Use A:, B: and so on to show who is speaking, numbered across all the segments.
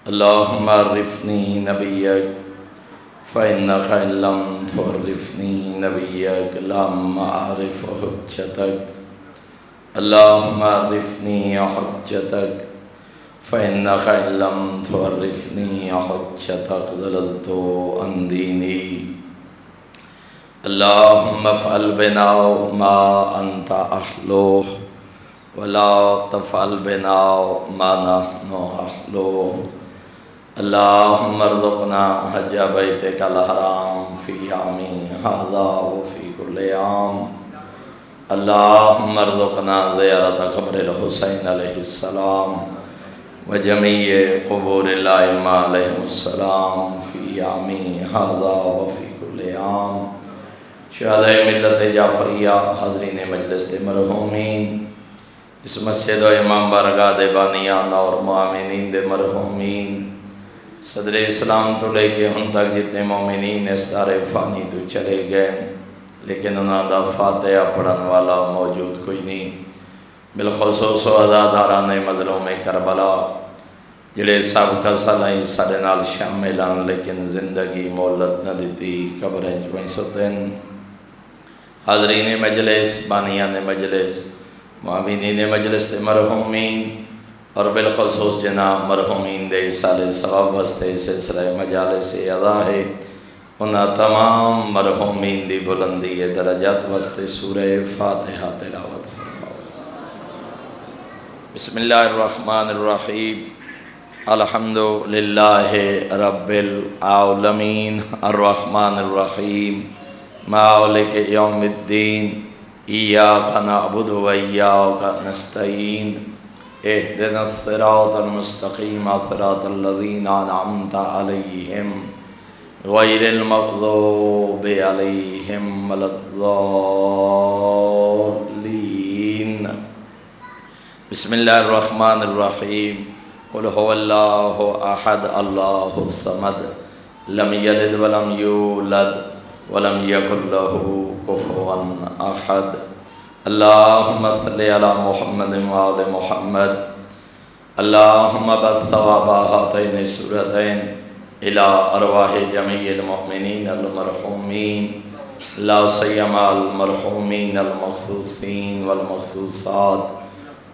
A: اللهم عرفني نبيك فإنك إن لم تعرفني نبيك لم أعرف حجتك. اللهم عرفني حجتك فإنك إن لم تعرفني حجتك ضللت عن ديني. اللهم افعل بنا ما أنت أهله ولا تفعل بنا ما نحن أهله. اللهم ارزقنا حج بیتک الحرام فی عامی ھذا وفی کل عام. اللهم ارزقنا زیارت قبر الحسین علیہ السلام وجمیع قبور الائمہ علیہم السلام فی عامی ھذا وفی کل عام. شہدائے ملت جعفریہ، حاضرین مجلس مرحومین، اس مسجد و امام بارگاہ دے بانیان اور معامنین دے مرحومین، صدر اسلام تو لے کے ہن تک جتنے مومنین اس دار فانی تو چلے گئے لیکن انہاں دا فاتحہ پڑھن والا موجود کوئی نہیں. بالخصوص عزاداران مظلوم کربلا جڑے سب کا صلاحی سارے نال شاملان لیکن زندگی مولت نہ دیتی قبریں چوئیں ستن. حاضرین مجلس، بانیان مجلس، معاونین مجلس دے مرحومین اور بالخصوص جناب مرحومین دے سال ثواب واسطے سلسلہ مجالس ادا ہے، انہاں تمام مرحومین دی بلندی درجات واسطے سورہ فاتحہ تلاوت فرماؤ. بسم اللہ الرحمن الرحیم. الحمدللہ رب العالمین الرحمن الرحیم مالک یوم الدین ایاک نعبد و ایاک نستعین اہدنا الصراط المستقیم صراط الذین انعمت علیہم غیر المغضوب علیہم ولا الضالین. بسم اللہ الرحمن الرحیم. قل هو اللہ احد اللہ الصمد لم یلد ولم یولد ولم یکن له کفوا احد. اللہم صلی علی محمد وآل محمد. اللہم بث ثواب ہاتین السورتین الی ارواح جمیع المؤمنین المرحومین لا سیما المرحومین المخصوصین والمخصوصات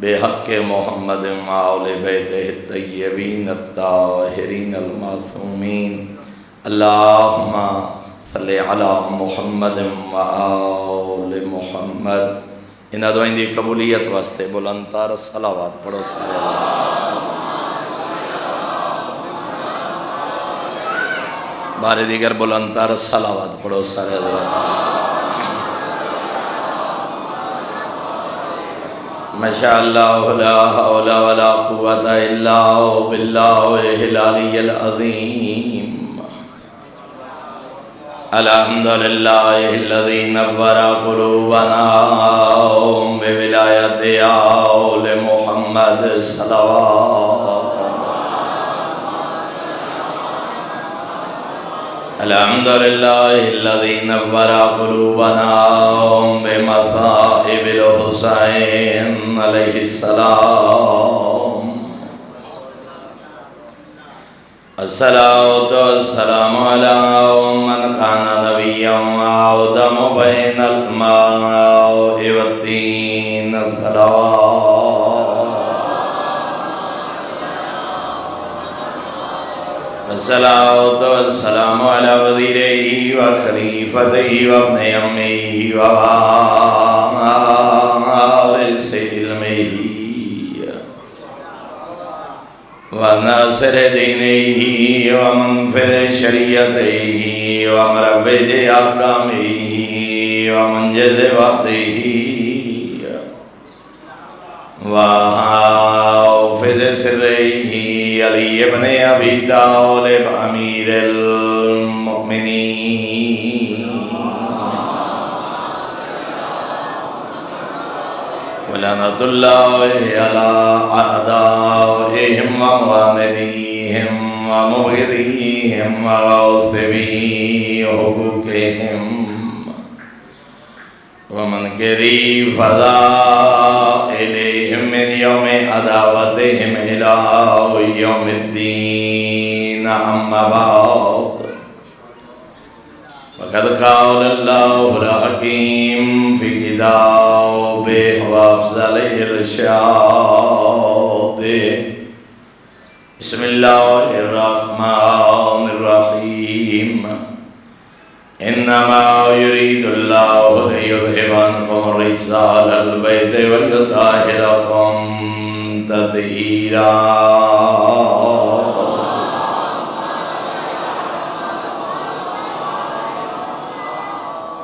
A: بحق محمد وآل بیتہ الطیبین الطاہرین المعصومین. اللہم صلی علی محمد وآل محمد. انہاں دعائیں دی قبولیت واسطے بلند تر صلوات پڑھو. بارے دیگر بلند تر صلوات پڑھو سارے حضرات. ماشاءاللہ لا حول ولا قوة الا باللہ العلی العظیم. الحمدللہ الذی نور قلوبنا بولایت آل محمد صلوات. الحمدللہ الذی نور قلوبنا بمصائب الحسین علیہ السلام. الصلاة والسلام على من كان نبيا وآدم بين الماء والدين. الصلاة والسلام على وزيره وخليفته وابن أمه ووارث علمه وناصر دینه ومنفذ شریعته ومروج احکامه ومنجز وعده وحافظ سره علی ابن ابی طالب امیر المؤمنین ولعنۃ اللہ علی اعدائهم ومعاندیهم ومبغضیهم وغاصبی حقوقهم ومنکری فضائلهم من یوم عداوتهم الى یوم الدین اما بعد فقد قال اللہ الحکیم فی کتابہ وافضل ارشاد بسم اللہ الرحمن الرحیم انما یرید اللہ لیذھب عنکم الرجس اہل البیت ویطہرکم تطہیرا۔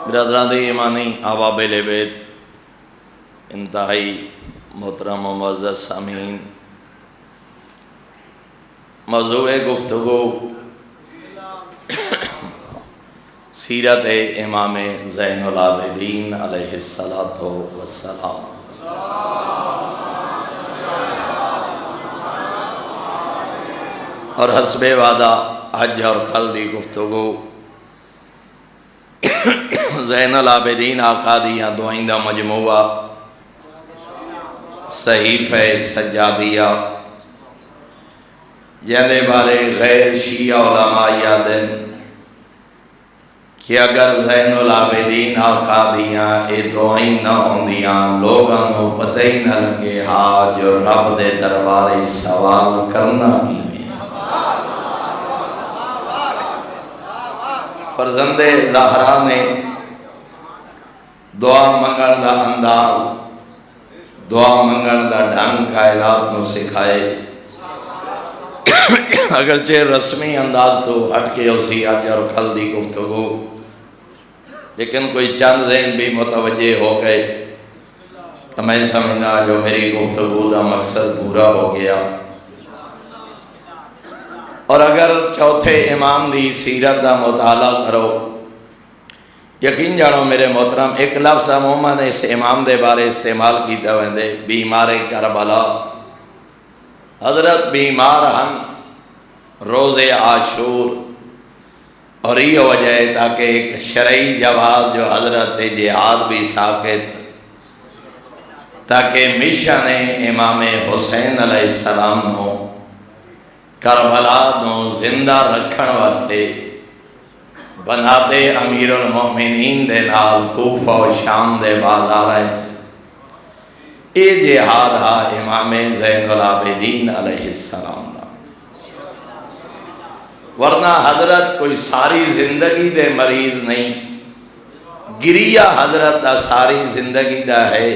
A: برادران ایمانی احباب بیت، انتہائی محترم و معزز سامعین، موضوع گفتگو سیرت امام زین العابدین علیہ السلام۔ اور حسب وعدہ حج اور کل دی گفتگو زین العابدین آقا دیاں دعائیں دا مجموعہ صحیفہ سجادیہ جہدے بارے غیر شیعہ علماء یادن کہ اگر زین العابدین آقا دیاں اے دعائیں نہ ہوندیاں لوگاں کو پتہ ہی نہ لگے ہاں جو رب دے دربارے سوال کرنا کی فرزند زہرا نے دعا منگن دا انداز دعا منگن دا ڈھنگ کائنات نو سکھائے، اگرچہ رسمی انداز تو ہٹ کے اسی آج اور کل دی گفتگو، لیکن کوئی چند ذہن بھی متوجہ ہو گئے تو میں سمجھنا جو میری گفتگو دا مقصد پورا ہو گیا۔ اور اگر چوتھے امام دی سیرت دا مطالعہ کرو، یقین جانو میرے محترم، ایک لفظ عموماً اس امام دے بارے استعمال کیتا ویندے، بیمار کربلا۔ حضرت بیمار ہن روز عاشور، اور یہ وجہ ہے تاکہ ایک شرعی جواز جو حضرت جہاد بھی ساکت، تاکہ مشن امام حسین علیہ السلام نو کربلا نو زندہ رکھن واسطے بناتے امیر المومنین دے نال کوفہ و شام دے بازار اے جہاد ہا امام زین العابدین علیہ السلام دا، ورنہ حضرت کوئی ساری زندگی دے مریض نہیں، گریہ حضرت دا ساری زندگی دا ہے،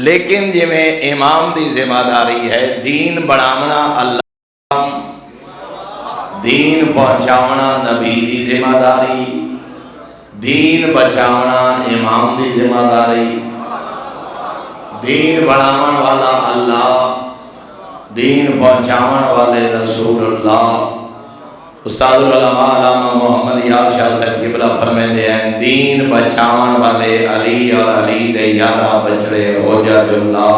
A: لیکن جی میں امام دی ذمہ داری ہے دین بڑھامنا اللہ، دین پہنچاونا نبی دی ذمہ داری، دین بچاونا امام دی ذمہ داری، دین بڑھاون والا اللہ، دین پہنچاون والے رسول اللہ۔ استاد العلماء علامہ محمد یار شاہ صاحب قبلہ فرمائے ہیں دین بچاون والے علی اور علی دے یارہ بچڑے حجت اللہ۔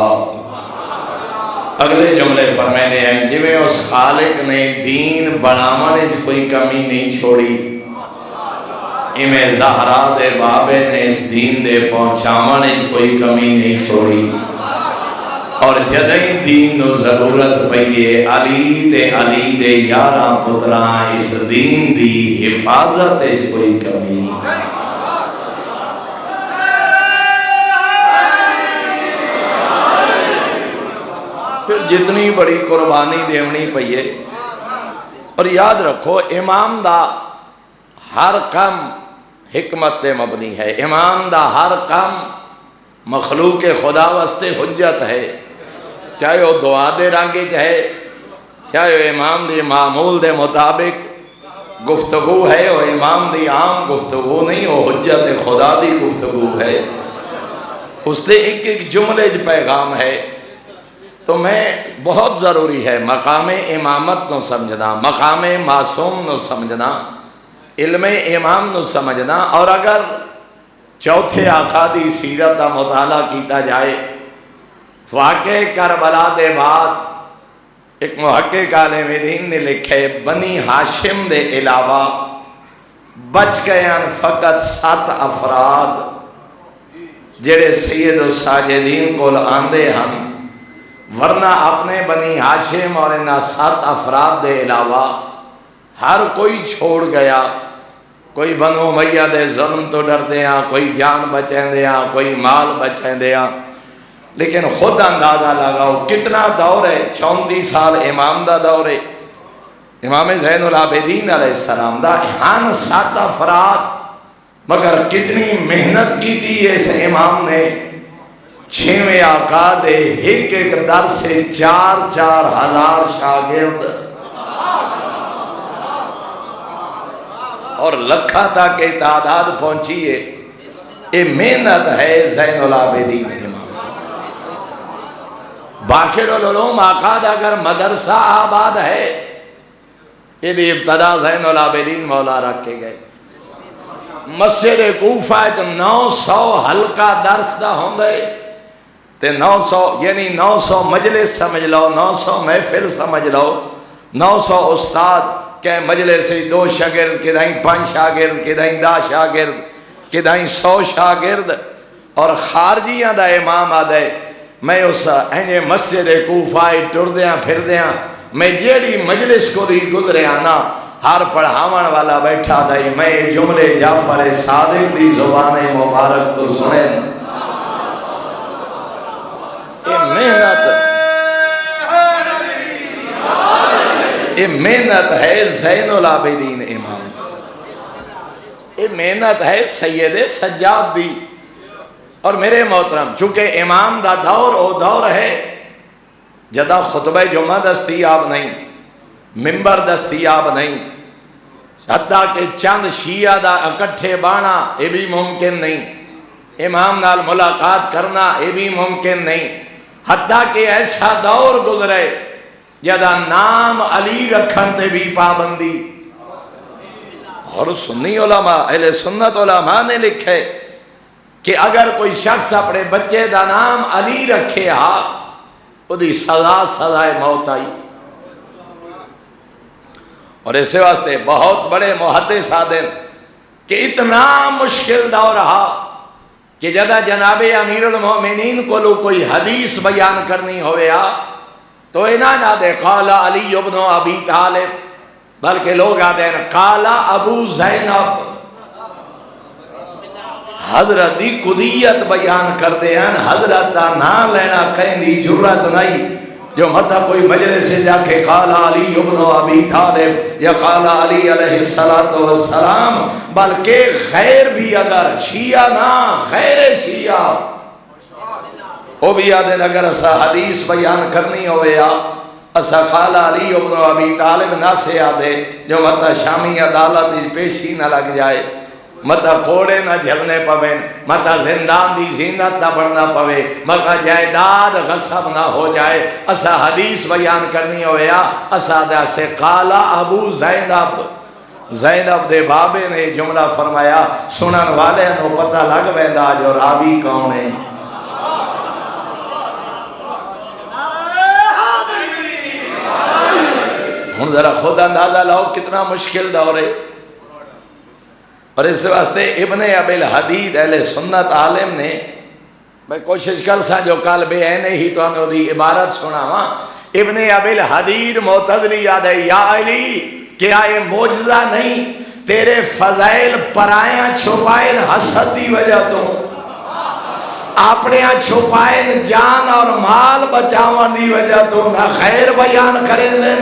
A: اگلے جملے فرمائے ہیں جویں اس خالق نے دین بڑھاون وچ کوئی کمی نہیں چھوڑی، ایویں زہرا دے بابے نے اس دین دے پہنچاون وچ کوئی کمی نہیں چھوڑی، اور جدیں دین نو ضرورت پئیے علی تے علی دے یارہ پتراں اس دین دی حفاظت وچ کوئی کمی نہیں۔ پھر جتنی بڑی قربانی دیونی پئیے، اور یاد رکھو امام دا ہر کم حکمت تے مبنی ہے، امام دا ہر کم مخلوق خدا واسطے حجت ہے، چاہے وہ دعا دے رنگی ہے، چاہے وہ امام دی معمول دے مطابق گفتگو ہے، وہ امام دی عام گفتگو نہیں، وہ حجت خدا دی گفتگو ہے، اس دے ایک ایک جملے جو پیغام ہے۔ تو میں بہت ضروری ہے مقام امامت نو سمجھنا، مقام معصوم نو سمجھنا، علم امام نو سمجھنا، اور اگر چوتھے آقا دی سیرت دا مطالعہ کیتا جائے، واقع کربلا دے بعد ایک محقق عالم دین نے لکھے بنی ہاشم دے علاوہ بچ گئے ہیں فقط 7 افراد جڑے سید الساجدین کو آندے ہم ورنہ اپنے بنی ہاشم اور انہاں 7 افراد دے علاوہ ہر کوئی چھوڑ گیا. کوئی بنو امیہ دے ظلم تو ڈر دیا، کوئی جان بچیں دیا، کوئی مال بچیں دیا. لیکن خود اندازہ لگاؤ کتنا دور ہے. 34 سال امام دا دور ہے، امام زین العابدین علیہ السلام دا. ہن 7 افراد مگر کتنی محنت کی تھی اس امام نے. 6ویں آقا دے ایک ایک در سے 4-4 ہزار شاگرد اور لکھا تک کہ تعداد پہنچی ہے. یہ محنت ہے زین العابدین امام. باقر العلوم آقا دا اگر مدرسہ آباد ہے، یہ بھی ابتدا زین العابدین مولا رکھ کے گئے. مسجد کوفہ 900 حلقہ درس دا ہوں گے تے 900 یعنی 900 مجلس سمجھ لو، 900 محفل سمجھ لو، 900 استاد کہ مجلس سے 2 شاگرد کدائیں 5 شاگرد کدائیں 10 شاگرد کدائیں 100 شاگرد. اور خارجیاں دا امام آدھے میں اس انجے مسجد کوفہ ٹر دیاں پھر دیاں میں جیڑی مجلس کو دی گزرے آنا ہر پڑھاون والا بیٹھا دائی میں جملے جعفر صادق دی زبان مبارک تو سنیں. یہ محنت ہے زین العابدین امام. یہ محنت ہے سید سجاد دی. اور میرے محترم چونکہ امام دا دور او دور ہے جدا خطبہ جمعہ دستیاب نہیں، ممبر دستیاب نہیں، حتیٰ کہ چند شیعہ دا اکٹھے بانا یہ بھی ممکن نہیں، امام نال ملاقات کرنا یہ بھی ممکن نہیں. حتیٰ کہ ایسا دور گزرے جدا نام علی رکھن تے بھی پابندی. اور سنی علماء اہل سنت علماء نے لکھے کہ اگر کوئی شخص اپنے بچے دا نام علی رکھے ہا وہ دی سزائے موت آئی. اور اسے واسطے بہت بڑے محدث آدھیں کہ اتنا مشکل دور رہا کہ جدا جناب امیر المومنین کو لو کوئی حدیث بیان کرنی ہوئے تو انہاں نہ دے قال علی ابن ابی طالب بلکہ لوگ آدھے قال ابو زینب. حضرت دی قدیت بیان کر دے ہیں، حضرت دا نام لینا کہیں دی جرت نہیں. جو مطلب کوئی مجلس سے جا کے قال علی ابن ابی طالب یا قال علی علیہ السلام، بلکہ غیر بھی اگر شیعہ نہ غیر شیعہ وہ بھی آدھے اگر اسا حدیث بیان کرنی ہوئے اسا قال علی ابن ابی طالب نہ سے آدھے جو مطلب شامی عدالت اس پیشی نہ لگ جائے، مطلب کوڑے نہ جھلنے پویں، مطلب زندان دی زینت نہ بڑھنا پوے، مطلب جائیداد غصب نہ ہو جائے. اسا حدیث بیان کرنی ہوئے اسا دے سے قال ابو زینب. زینب دے بابے نے جملہ فرمایا سنن والے نو پتہ لگ ویندا جو راوی کون ہے. ہن ذرا خود اندازہ لاؤ کتنا مشکل دور ہے. اور اس واسطے ابن ابی الحدید اہل سنت عالم نے میں کوشش کر سا جو کل بے عینے ہی تو انہوں دی عبارت سنا ہوا. ابن ابی الحدید معتزلی یاد ہے یا علی کیا یہ معجزہ نہیں تیرے فضائل پرائیاں چھپائیں حسد دی وجہ تو اپنے چھپائیں جان اور مال بچاون دی وجہ تو نہ خیر بیان کریں دیں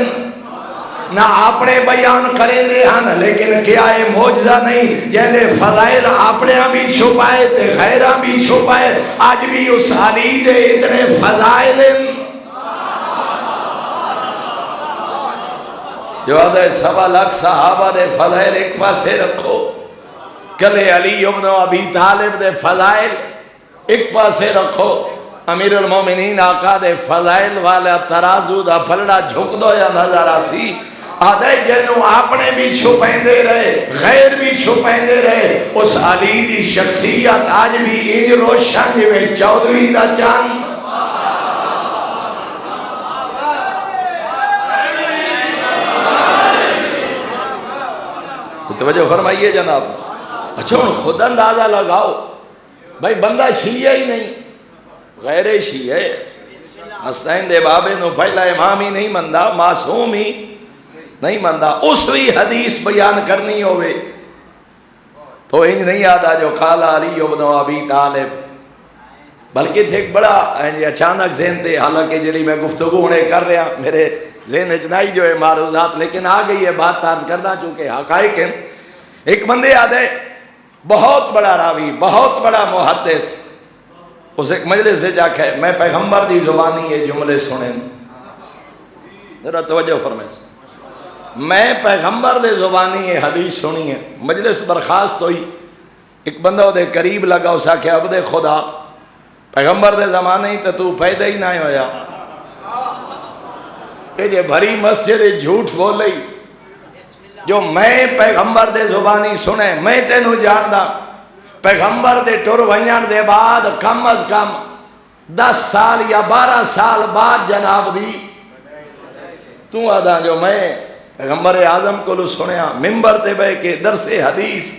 A: نہ اپنے بیان کریں دے ہن. لیکن کیا یہ معجزہ نہیں جنہیں فضائل اپنے بھی چھپائے تے غیرہ بھی چھپائے. آج بھی اس علی دے اتنے فضائل جو آدھے 1.25 لاکھ صحابہ دے فضائل ایک پاسے رکھو، کلے علی ابن ابی طالب دے فضائل ایک پاسے رکھو، امیر المومنین آقا دے فضائل والا ترازو دا پھلڑا جھک دو یا نظر آسی. آدھے جنہوں اپنے بھی چھپیں دے رہے غیر بھی چھپیں دے رہے. اس علی دی شخصیت آج بھی ایج روشن جو چودھری دا چاند. توجہ فرمائیے جناب. اچھا خود اندازہ لگاؤ بھائی بندہ شیعہ ہی نہیں غیر شیعہ حسنین دے بابے نو پہلا امام ہی نہیں مندا، معصوم ہی نہیں مندا، اس بھی حدیث بیان کرنی ہوئے تو انج نہیں آدھا جو قال علی ابن ابی طالب، بلکہ تھے ایک بڑا اچانک ذہن تے، حالانکہ جلی میں گفتگو ہونے کر رہا میرے ذہن اجنائی جو ہے معروضات، لیکن آ گئی ہے بات تارز کرنا چونکہ حقائق ہیں۔ ایک بندے آدھے بہت بڑا راوی، بہت بڑا محدث، اس ایک مجلس سے جا کے میں پیغمبر دی زبانی یہ جملے سنیں، ذرا توجہ فرمائیں، میں پیغمبر دے زبانی یہ حدیث سنی ہے، مجلس برخاست ہوئی، ایک بندہ دے قریب لگا، اسا کہ عبد خدا پیغمبر دے زمانے ہی تو پیدا ہی نہ ہویا، کہ یہ بھری مسجد جھوٹ بول رہی، جو میں پیغمبر دے زبانی سنے، میں تینوں جاندہ پیغمبر دے ٹر ونجان دے بعد کم از کم 10 سال یا 12 سال بعد جناب دی تو آدھا جو میں پیغمبر اعظم کو لو سنیا ممبر تے بے کے درس حدیث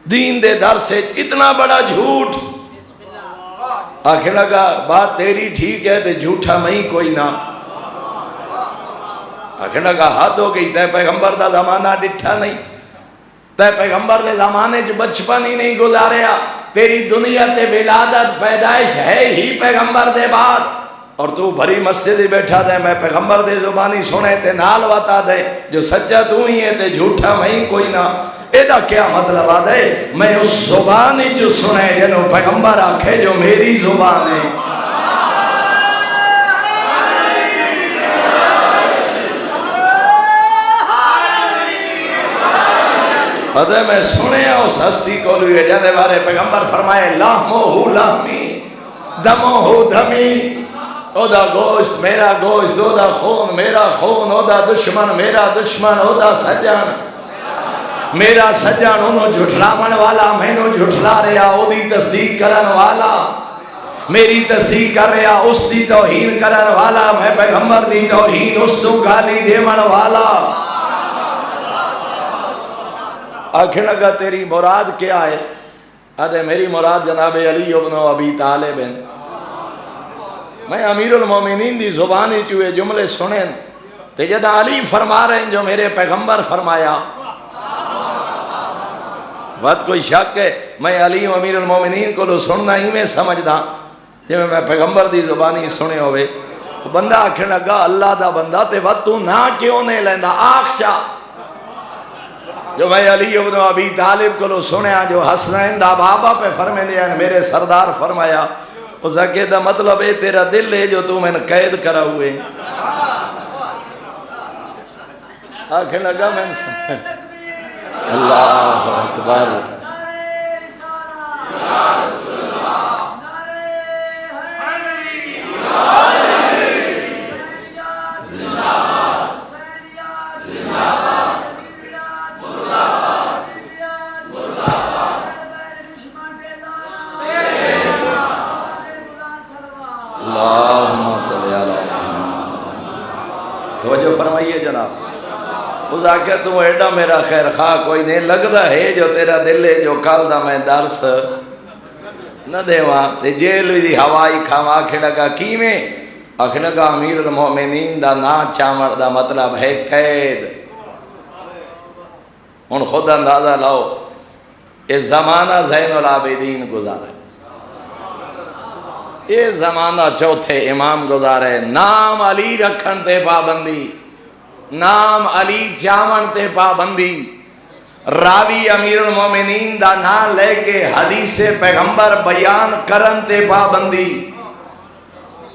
A: دین دے درس اتنا بڑا جھوٹ، آخر لگا بات تیری ٹھیک ہے تے جھوٹا میں کوئی نہ، آخر لگا حد ہو گئی، تے پیغمبر دا زمانہ ڈٹھا نہیں، تے پیغمبر دے زمانے جو بچپن ہی نہیں گزاریا، تیری دنیا تے ولادت پیدائش ہے ہی پیغمبر دے بعد، اور تو بھری مسجد بیٹھا دے میں پیغمبر دے زبانی سنے تے نال وطا دے جو سچا تو ہی ہے تے جھوٹا میں کوئی نہ، ایدہ کیا مطلب آدھے میں اس زبانی جو سنے جنہوں پیغمبر آکھے جو میری زبان ہے، ادھے میں سنے اس ہستی کو لئے جانے بارے پیغمبر فرمائے لحمو ہو لحمی دمو ہو دمی، او دا گوشت میرا گوشت، او دا خون میرا خون، او دا دشمن میرا دشمن، او دا سجان میرا سجان، انہوں جھٹلاون والا میں نو جھٹلا رہا، او دی تصدیق کرن والا میری تصدیق کر رہا، اس دی توہین کرن والا میں پیغمبر دی توہین اس تو گالی دیون والا۔ آخر لگا تیری مراد کیا ہے؟ آدھے میری مراد جناب علی ابن ابی طالب ہیں، میں امیر المومنین دی زبانی چوئے جملے سنیں تے جدہ علی فرما رہے ہیں جو میرے پیغمبر فرمایا، وقت کوئی شک ہے میں علی امیر المومنین کو لو سننا ہی میں سمجھدا جب میں پیغمبر دی زبانی سنے ہوئے، بندہ آخر لگا اللہ دا بندہ تے وقت تو نہ کیوں نہیں لیندہ آخ چاہ جو میں علی ابن ابی طالب کو لو سنیا جو حسنین دا بابا پہ فرمے لیا میرے سردار فرمایا، اس کا دا مطلب ہے تیرا دل ہے جو تو میں نے قید کرا ہوئے، آخر لگا میں نے اللہ اکبر، اللہم صلی اللہ علیہ وسلم، توجہ فرمائیے جناب، اس آکے تم ایڈا میرا خیر خواہ کوئی نہیں لگتا ہے جو تیرا دل ہے جو کال دا میں درس نہ دے وہاں تے جیل دی ہوائی کھاوا، آکھے لگا کی میں؟ آکھے لگا امیر المومنین دا نا چامر دا مطلب ہے قید، ان خود اندازہ لاؤ اس زمانہ زین العابدین گزارے، یہ زمانہ چوتھے امام گزارے، نام علی رکھن تے پابندی، نام علی چاون تے پابندی، راوی امیر المومنین دا نام لے کے حدیث پیغمبر بیان کرن تے پابندی،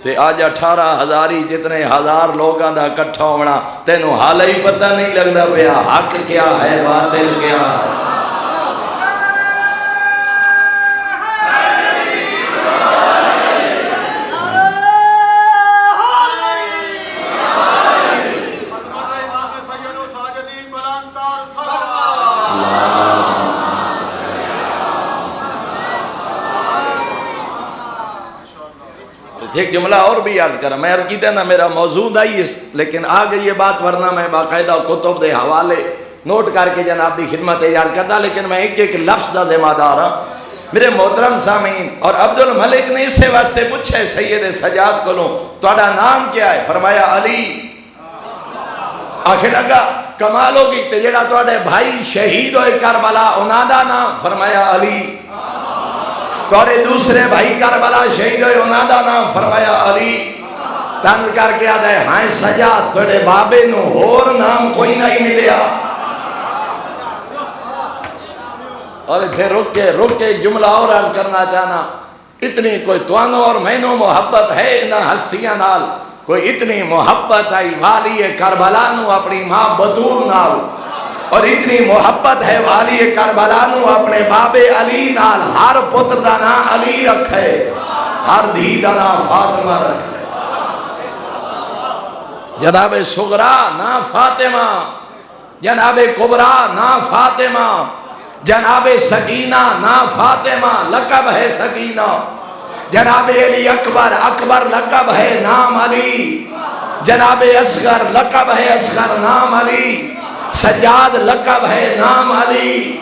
A: تے آج 18,000 جتنے ہزار لوگاں دا کٹھا ہونا تینوں حال ہی پتہ نہیں لگتا پیا حق کیا ہے باطل کیا ہے۔ ایک جملہ اور بھی عرض کرا، میں عرض کیتا نا میرا موضوع دائی اس، لیکن آگے یہ بات ورنہ میں باقاعدہ کتب دے حوالے نوٹ کر کے جناب دی خدمت عرض کرتا، لیکن میں ایک لفظ دا ذمہ دار ہاں۔ میرے محترم سامعین، اور عبد الملک نے اسے واسطے پوچھے سید سجاد کو لوں تہاڈا نام کیا ہے؟ فرمایا علی۔ آخر لگا کمال ہوگی تے جڑا تہاڈے بھائی شہید ہوئے کربلا انہاں دا نام؟ فرمایا علی۔ تہاڈے دوسرے بھائی کربلا شہید ہوئے انہاں دا نام؟ فرمایا علی۔ تنگ کر کے آدھا ہے ہائیں سجاد تہاڈے بابے نو اور نام کوئی نہیں ملیا۔ اور پھر رک کے جملہ اور عرض کرنا چاہنا، اتنی کوئی توانو اور مینو محبت ہے نہ ہستیاں نال، کوئی اتنی محبت آئی والی کربلا نو اپنی ماں بطول نال، اور اتنی محبت ہے والی کربلا نو اپنے بابے علی نال۔ ہر پتر دا نام علی رکھے، ہر دھی دا نام فاطمہ رکھے۔ جناب صغرا نا فاطمہ، جناب کبرا نا فاطمہ، جناب سکینہ نا فاطمہ لقب ہے سکینہ، جناب علی اکبر لقب ہے نام علی، جناب اصغر لقب ہے اصغر نام علی، سجاد لقب ہے نام علی۔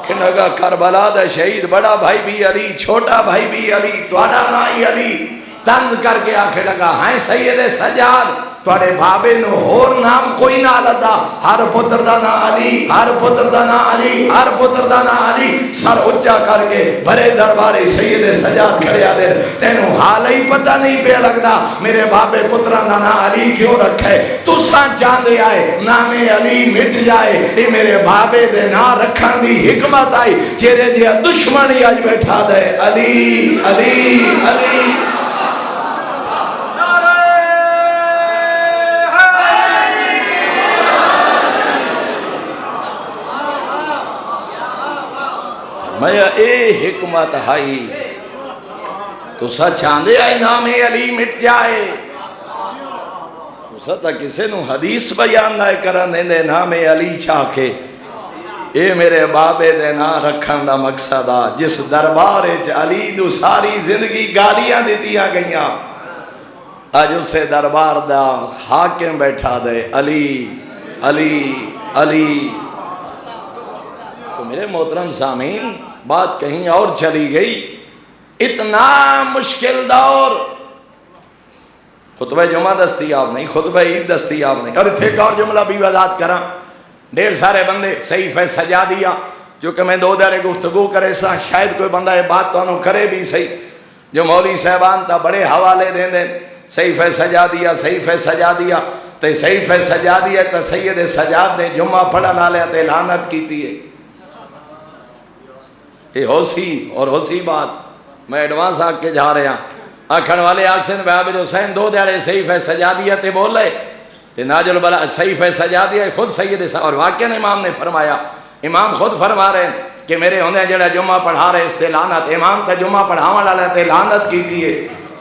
A: کھنگا کربلا دا شہید بڑا بھائی بھی علی، چھوٹا بھائی بھی علی، تہاڈا نام ہی علی۔ تنز کر کے آکھے لگا ہائیں سید سجاد تہاڈے بابے نو اور نام کوئی نہ لدا، ہر پتر دا نام علی، ہر پتر دا نام علی، ہر پتر دا نام علی۔ سر اچا کر کے بھرے دربارے سید سجاد کھڑے آدھے تینوں حال ہی پتہ نہیں پہ لگدا میرے بابے پتران دا نام علی کیوں رکھے؟ تساں چاندے آئے نام علی مٹ جائے، یہ میرے بابے دے نام رکھن دی حکمت آئی، چیرے دیا دشمنی آج بیٹھا دے علی علی علی۔ میں اے حکمت ہائی تو سا چاندے آئے نام علی مٹ جائے، تو سا تا کسے نو حدیث بیان نہ کرنے دے نام علی چاکے، اے میرے بابے دے نا رکھن دا مقصد آ جس دربارے علی دو ساری زندگی گالیاں دیتیاں گئیاں، آج اسے دربار دا حاکم بیٹھا دے علی علی علی۔ تو میرے محترم سامعین بات کہیں اور چلی گئی، اتنا مشکل دور، خطبہ جمعہ دستیاب نہیں، خطبہ عید دستیاب نہیں۔ اور ایک اور جملہ بھی وضاحت کرا، ڈھیر سارے بندے صحیفہ سجادیہ جو کہ میں 2 دیر گفتگو کرے سا، شاید کوئی بندہ یہ بات تو انہوں کرے بھی صحیح، جو مولوی صاحبان تا بڑے حوالے دیں دیں صحیفہ سجادیہ تے صحیفہ سجادیہ تا سید سجاد نے جمعہ پڑھنا لیا تے لعنت کی تھی۔ یہ ہو سی بات میں ایڈوانس آگ کے جا رہے ہیں، آکھن والے آکسن بے عابد حسین 2 دیارے صحیفہ سجادیہ تے بول رہے تے ناج البلا صحیفہ سجادیہ خود سید اور واقعہ امام نے فرمایا، امام خود فرما رہے ہیں کہ میرے ہونے جڑا جمعہ پڑھا رہے اس تے لعنت، امام تے جمعہ پڑھاوان والا تے لعنت کی دیئے۔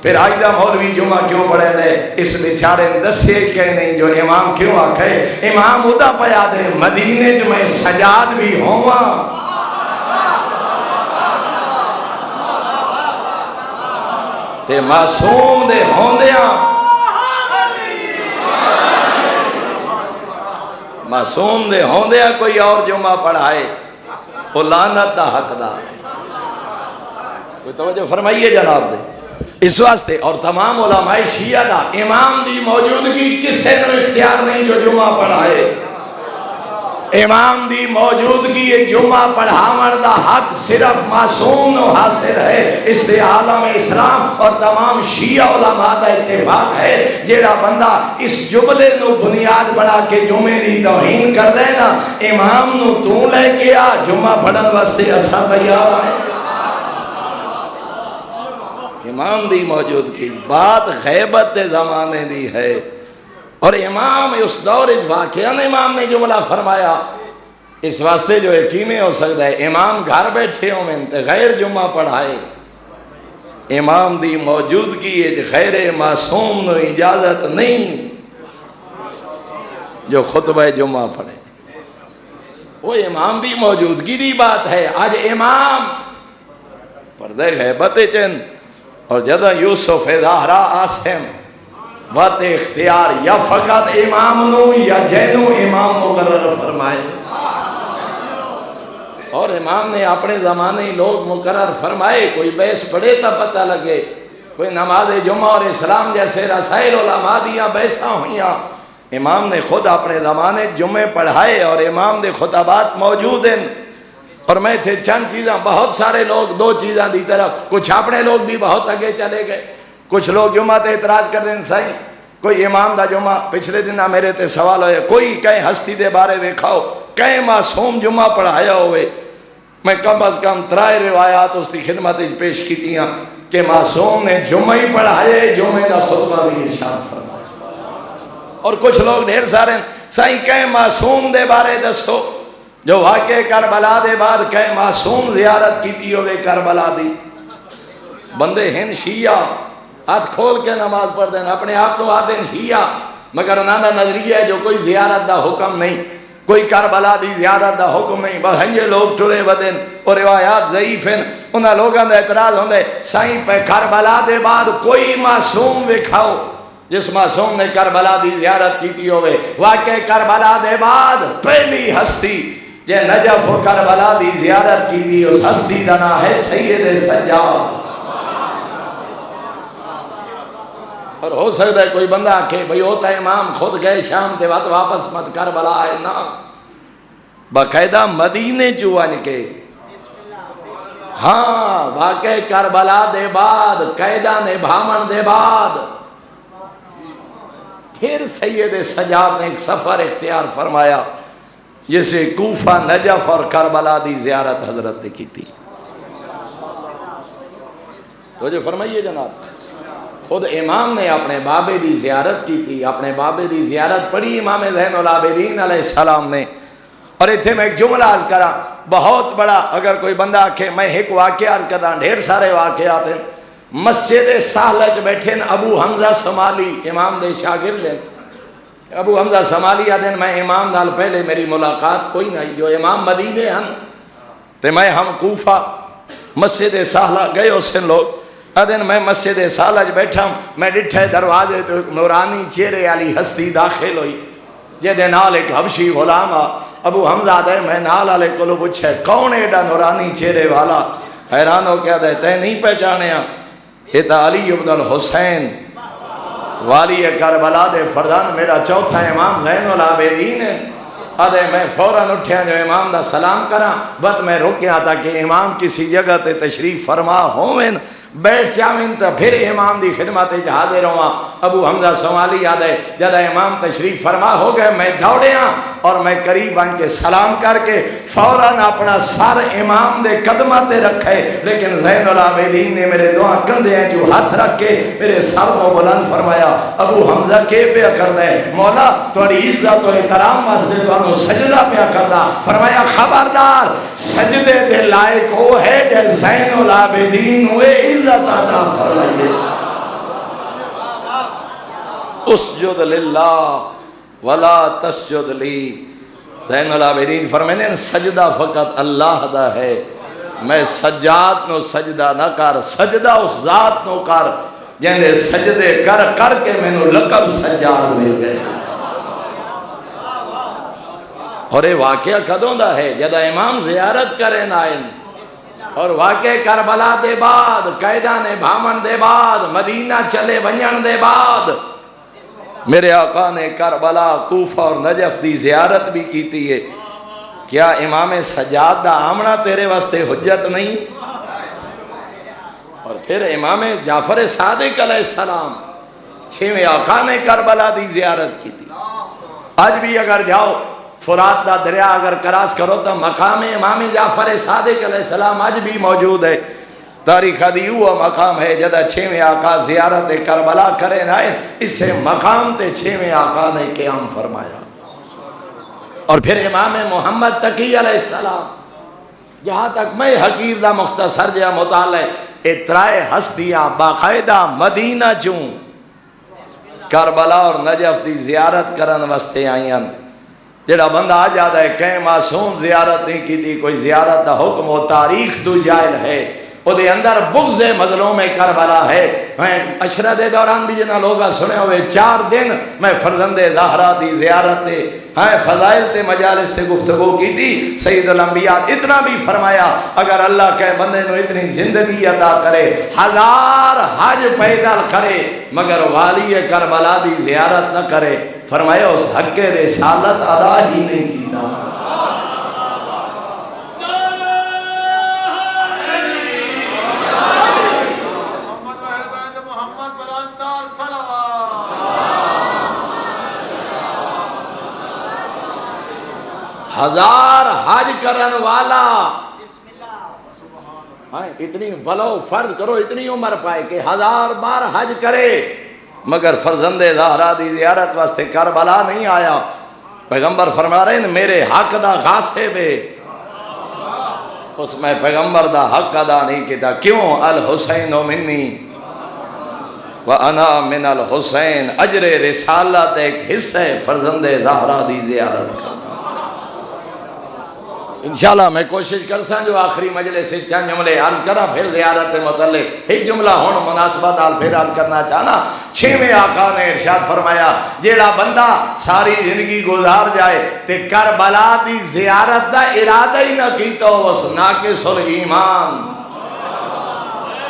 A: پھر آئیدہ مولوی جمعہ کیوں پڑھے دے اس بیچارے دسے کہ نہیں جو امام کیوں آکھے، امام ادا پیا دے مدینے جو میں سجاد بھی ہوا تے معصوم دے ہوندیاں، معصوم دے ہوندیاں کوئی اور جمعہ پڑھائے وہ لعنت دا حقدار ہے۔ کوئی توجہ فرمائیے جناب دے اس واسطے۔ اور تمام علماء شیعہ دا امام دی موجودگی کسے نو اختیار نہیں جو جمعہ پڑھائے، امام دی موجودگی ایک جمعہ پڑھاون دا حق صرف معصوم نو حاصل ہے۔ اس لئے عالم اسلام اور تمام شیعہ علماء دا اتفاق ہے جیڑا بندہ اس جملے نو بنیاد بنا کے جمعے دی توہین کر دے نا، امام نو تو لے کے آ جمعہ پڑھن واسطے اسا تیار آئے۔ امام دی موجودگی بات غیبت دے زمانے دی ہے، اور امام اس دور واقعہ امام نے جملہ فرمایا اس واسطے جو یقینے ہو سکتا ہے امام گھر بیٹھے ہوں میں غیر جمعہ پڑھائے، امام دی موجودگی غیر معصوم نو اجازت نہیں جو خطبہ جمعہ پڑھے، وہ امام دی موجودگی دی بات ہے۔ آج امام پردے غیبت چند اور جدہ یوسف زہرا آسم وقت اختیار یا فقط امام نو یا جینو امام مقرر فرمائے، اور امام نے اپنے زمانے لوگ مقرر فرمائے، کوئی بحث پڑھے تو پتہ لگے، کوئی نماز جمعہ اور اسلام جیسے رسائل علماء دیا بحثاں ہوئیاں، امام نے خود اپنے زمانے جمعے پڑھائے اور امام نے خطبات موجود ہیں۔ اور میں تھے چند چیزاں، بہت سارے لوگ دو چیزاں دی طرف، کچھ اپنے لوگ بھی بہت آگے چلے گئے، کچھ لوگ جمعہ تے اعتراض کر دیں سائیں کوئی امام دا جمعہ، پچھلے دن میرے تے سوال ہوئے کوئی کہیں ہستی دے بارے ویکھاؤ کہیں معصوم جمعہ پڑھایا ہوئے، میں کم از کم 3 روایات اس کی خدمت پیش کیتیاں کہ معصوم نے جمعہ ہی پڑھائے، جمعہ دا خطبہ بھی ارشاد فرمایا۔ اور کچھ لوگ ڈھیر سارے سائیں کہیں معصوم دے بارے دسو جو واقع کربلا دے بعد کہیں معصوم زیارت کیتی ہوئے کربلا دی، بندے ہیں شیعہ ہاتھ کھول کے نماز پڑھ دیں، اپنے آپ تو آتے ہیں شیعہ، مگر انہاں دا نظریہ ہے جو کوئی زیارت دا حکم نہیں، کوئی کربلا دی زیارت دا حکم نہیں، بس ہنجے لوگ ٹرے بدن اور روایات ضعیف ہیں، انہاں لوگاں دا اعتراض ہوندے سائیں پہ کربلا دے بعد کوئی معصوم وکھاؤ جس معصوم نے کربلا دی زیارت کیتی ہوئے، واقع کربلا دے بعد پہلی ہستی جے نجف و کربلا دی زیارت کیتی اس ہستی دا نام ہے سید سجاد۔ اور ہو سکتا ہے کوئی بندہ کہ بھئی ہوتا ہے امام خود گئے شام تے وقت واپس مت کربلا آئے، نا باقاعدہ مدینے چوان کے، ہاں واقع کربلا دے بعد قیدہ نے بھامن دے بعد پھر سید سجاد نے ایک سفر اختیار فرمایا جسے کوفہ نجف اور کربلا دی زیارت حضرت نے کی تھی۔ تو جو فرمائیے جناب، خود امام نے اپنے بابے دی زیارت کی تھی، اپنے بابے دی زیارت پڑھی امام زین العابدین علیہ السلام نے۔ اور اتھے میں ایک جملہ عرض کرا بہت بڑا، اگر کوئی بندہ آکھے میں ایک واقعہ عرض کرا، ڈھیر سارے واقعات ہیں۔ مسجد ساحلہ بیٹھے ابو حمزہ سمالی امام دے شاگرد ہیں، ابو حمزہ سمالی آدھیں میں امام نال پہلے میری ملاقات کوئی نہیں، جو امام مدینے ہن تے میں ہم کوفہ مسجد ساحلہ گئے اس لوگ آدھیں میں مسجد ساحلہ بیٹھا ہوں، میں ڈٹھے دروازے تو نورانی چہرے والی ہستی داخل ہوئی جے نال ایک حبشی غلام آ، ابو حمزہ آدھے میں نال والے کو پوچھے کون ایڈا نورانی چہرے والا، حیران ہو کے آدھے تے نہیں پہچانے ہاں یہ تا علی ابن الحسین والی کربلا دے فردان میرا چوتھا امام زین العابدین ہے۔ آدھے میں فوراً اٹھیا جو امام دا سلام کرا، بس میں رکیا تھا کہ امام کسی جگہ تے تشریف فرما ہوئیں بیٹھ جاویں تو پھر امام دی خدمت حاضر ہوا۔ ابو حمزہ سمالی آدھے جدہ امام تشریف فرما ہو گئے میں دوڑیاں اور میں قریب آن کے سلام کر کے فوراً اپنا سر امام دے قدمہ تے رکھے، لیکن زین العابدین نے میرے دعا کندے ہیں جو ہاتھ رکھ کے میرے سر کو بلند فرمایا۔ ابو حمزہ کے پیا کر دے مولا توڑی عزت و احترام واسطے تو سجدہ پیا کر دا، فرمایا خبردار سجدے دے لائق ہو ہے جے زین العابدین ہوئے عزت عطا فرمائے۔ اسجد للہ ولا تسجد لی، زین العابدین فرمائے سجدہ فقط اللہ دا ہے، میں سجاد نو سجدہ نہ کر، سجدہ اس ذات نو کر جہنے سجدے کر کر کے میں نو لقب سجاد مل گئے۔ اور یہ واقعہ کدوں دا ہے جدہ امام زیارت کریں آئیں، اور واقع کربلا دے بعد قیدہ نے بھامن دے بعد مدینہ چلے ونجن دے بعد میرے آقا نے کربلا کوفہ اور نجف دی زیارت بھی کیتی ہے۔ کیا امام سجاد دا آمنا تیرے واسطے حجت نہیں؟ اور پھر امام جعفر صادق علیہ السلام 6ویں آقا نے کربلا دی زیارت کی تھی۔ آج بھی اگر جاؤ فرات دا دریا اگر کراس کرو تو مقام امام جعفر صادق علیہ السلام آج بھی موجود ہے۔ تاریخ دی ہوا مقام ہے جدہ 6ویں آقا زیارت کربلا کریں آئے، اس سے مقام تے 6ویں آقا نے قیام فرمایا۔ اور پھر امام محمد تقی علیہ السلام، جہاں تک میں حقیر دا مختصر جہاں مطالعہ اترائے ہستیاں باقاعدہ مدینہ چوں کربلا اور نجف دی زیارت کرن واسطے آئیاں۔ جڑا بندہ آ جاتا ہے کہیں معصوم زیارت نہیں کی تھی، کوئی زیارت دا حکم و تاریخ تو جائل ہے، او دے اندر بغض مظلوم کربلا ہے۔ میں عشرہ دے دوران بھی جنہ لوگا سنے ہوئے 4 دن میں فرزند زہرا دی زیارت دے فضائل تے مجالس تے گفتگو کی تھی۔ سید الانبیاء اتنا بھی فرمایا اگر اللہ کے بندے نو اتنی زندگی عطا کرے 1000 حج پیدل کرے مگر والی کربلا دی زیارت نہ کرے، فرمایا اس حق رسالت ادا ہی نہیں کیتا۔ ہزار حج کرن والا اتنی ولو فرض کرو اتنی عمر پائے کہ 1000 بار حج کرے مگر فرزند زہرا دی زیارت واسطے کربلا نہیں آیا۔ پیغمبر فرما رہے ہیں میرے حق دا غاصب ہے، اس میں پیغمبر دا حق ادا نہیں کیتا۔ کیوں؟ الحسین منی وانا من الحسین، اجر رسالت ایک حصہ ہے فرزند زہرا دی زیارت کا۔ انشاءاللہ میں کوشش کرساں جو آخری مجلس سے چند جملے عرض کرا پھر زیارت متعلق ایک جملہ ہون مناسبت آل پھر عرض کرنا چاہنا۔ 6ویں آقا نے ارشاد فرمایا جیڑا بندہ ساری زندگی گزار جائے تے کربلا دی زیارت دا ارادہ ہی نہ کیتا اس ناقص الایمان،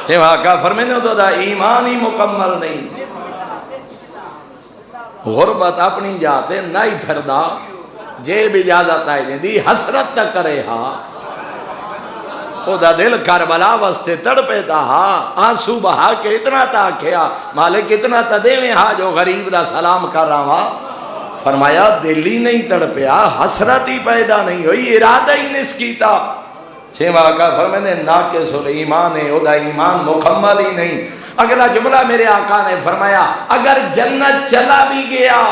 A: 6واں آقا فرمانے تو دا ایمان ہی مکمل نہیں۔ غربت اپنی جاتے نہ ہی پھردا جیب اجازت آئی نہیں دی حسرت نہ کرے ہاں، خدا دل کربلا واسطے تڑپے تا ہاں، آنسو بہا کے اتنا تا کیا مالک اتنا تا دے میں ہاں جو غریب دا سلام کر رہا ہاں۔ فرمایا دل ہی نہیں تڑپیا، حسرت ہی پیدا نہیں ہوئی، ارادہ ہی نس کیتا۔ 6واں آقا فرمانے ناقص الایمان ہے، او دا ایمان مکمل ہی نہیں۔ اگلا جملہ میرے آقا نے فرمایا اگر جنت چلا بھی گیا،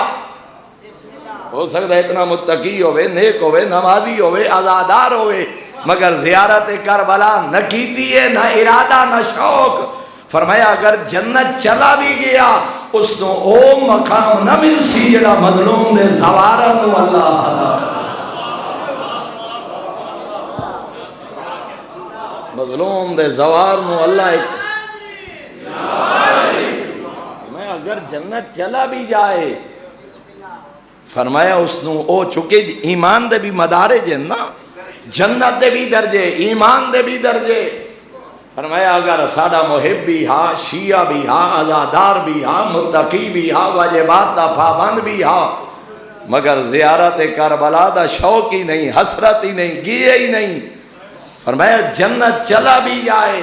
A: ہو سکتا ہے اتنا متقی ہوئے، نیک ہوئے، نمازی ہوئے، عزادار ہوئے مگر زیارت کربلا نہ کیتی ہے، نہ ارادہ نہ شوق۔ فرمایا اگر جنت چلا بھی گیا اس نو او مقام نہ مل سی جڑا مظلوم دے زوارہ نو اللہ عطا مظلوم دے زوار نو اللہ میں اگر جنت چلا بھی جائے، فرمایا اس نو او چکے ایمان دے بھی مدارے جن نا، جنت دے بھی درجے، ایمان دے بھی درجے۔ فرمایا اگر ساڑا محب بھی ہا، شیعہ بھی ہا، عزادار بھی ہا، متقی بھی ہا، واجبات دا پابند بھی ہا مگر زیارت کربلا دا شوق ہی نہیں، حسرت ہی نہیں، گئے ہی نہیں، فرمایا جنت چلا بھی جائے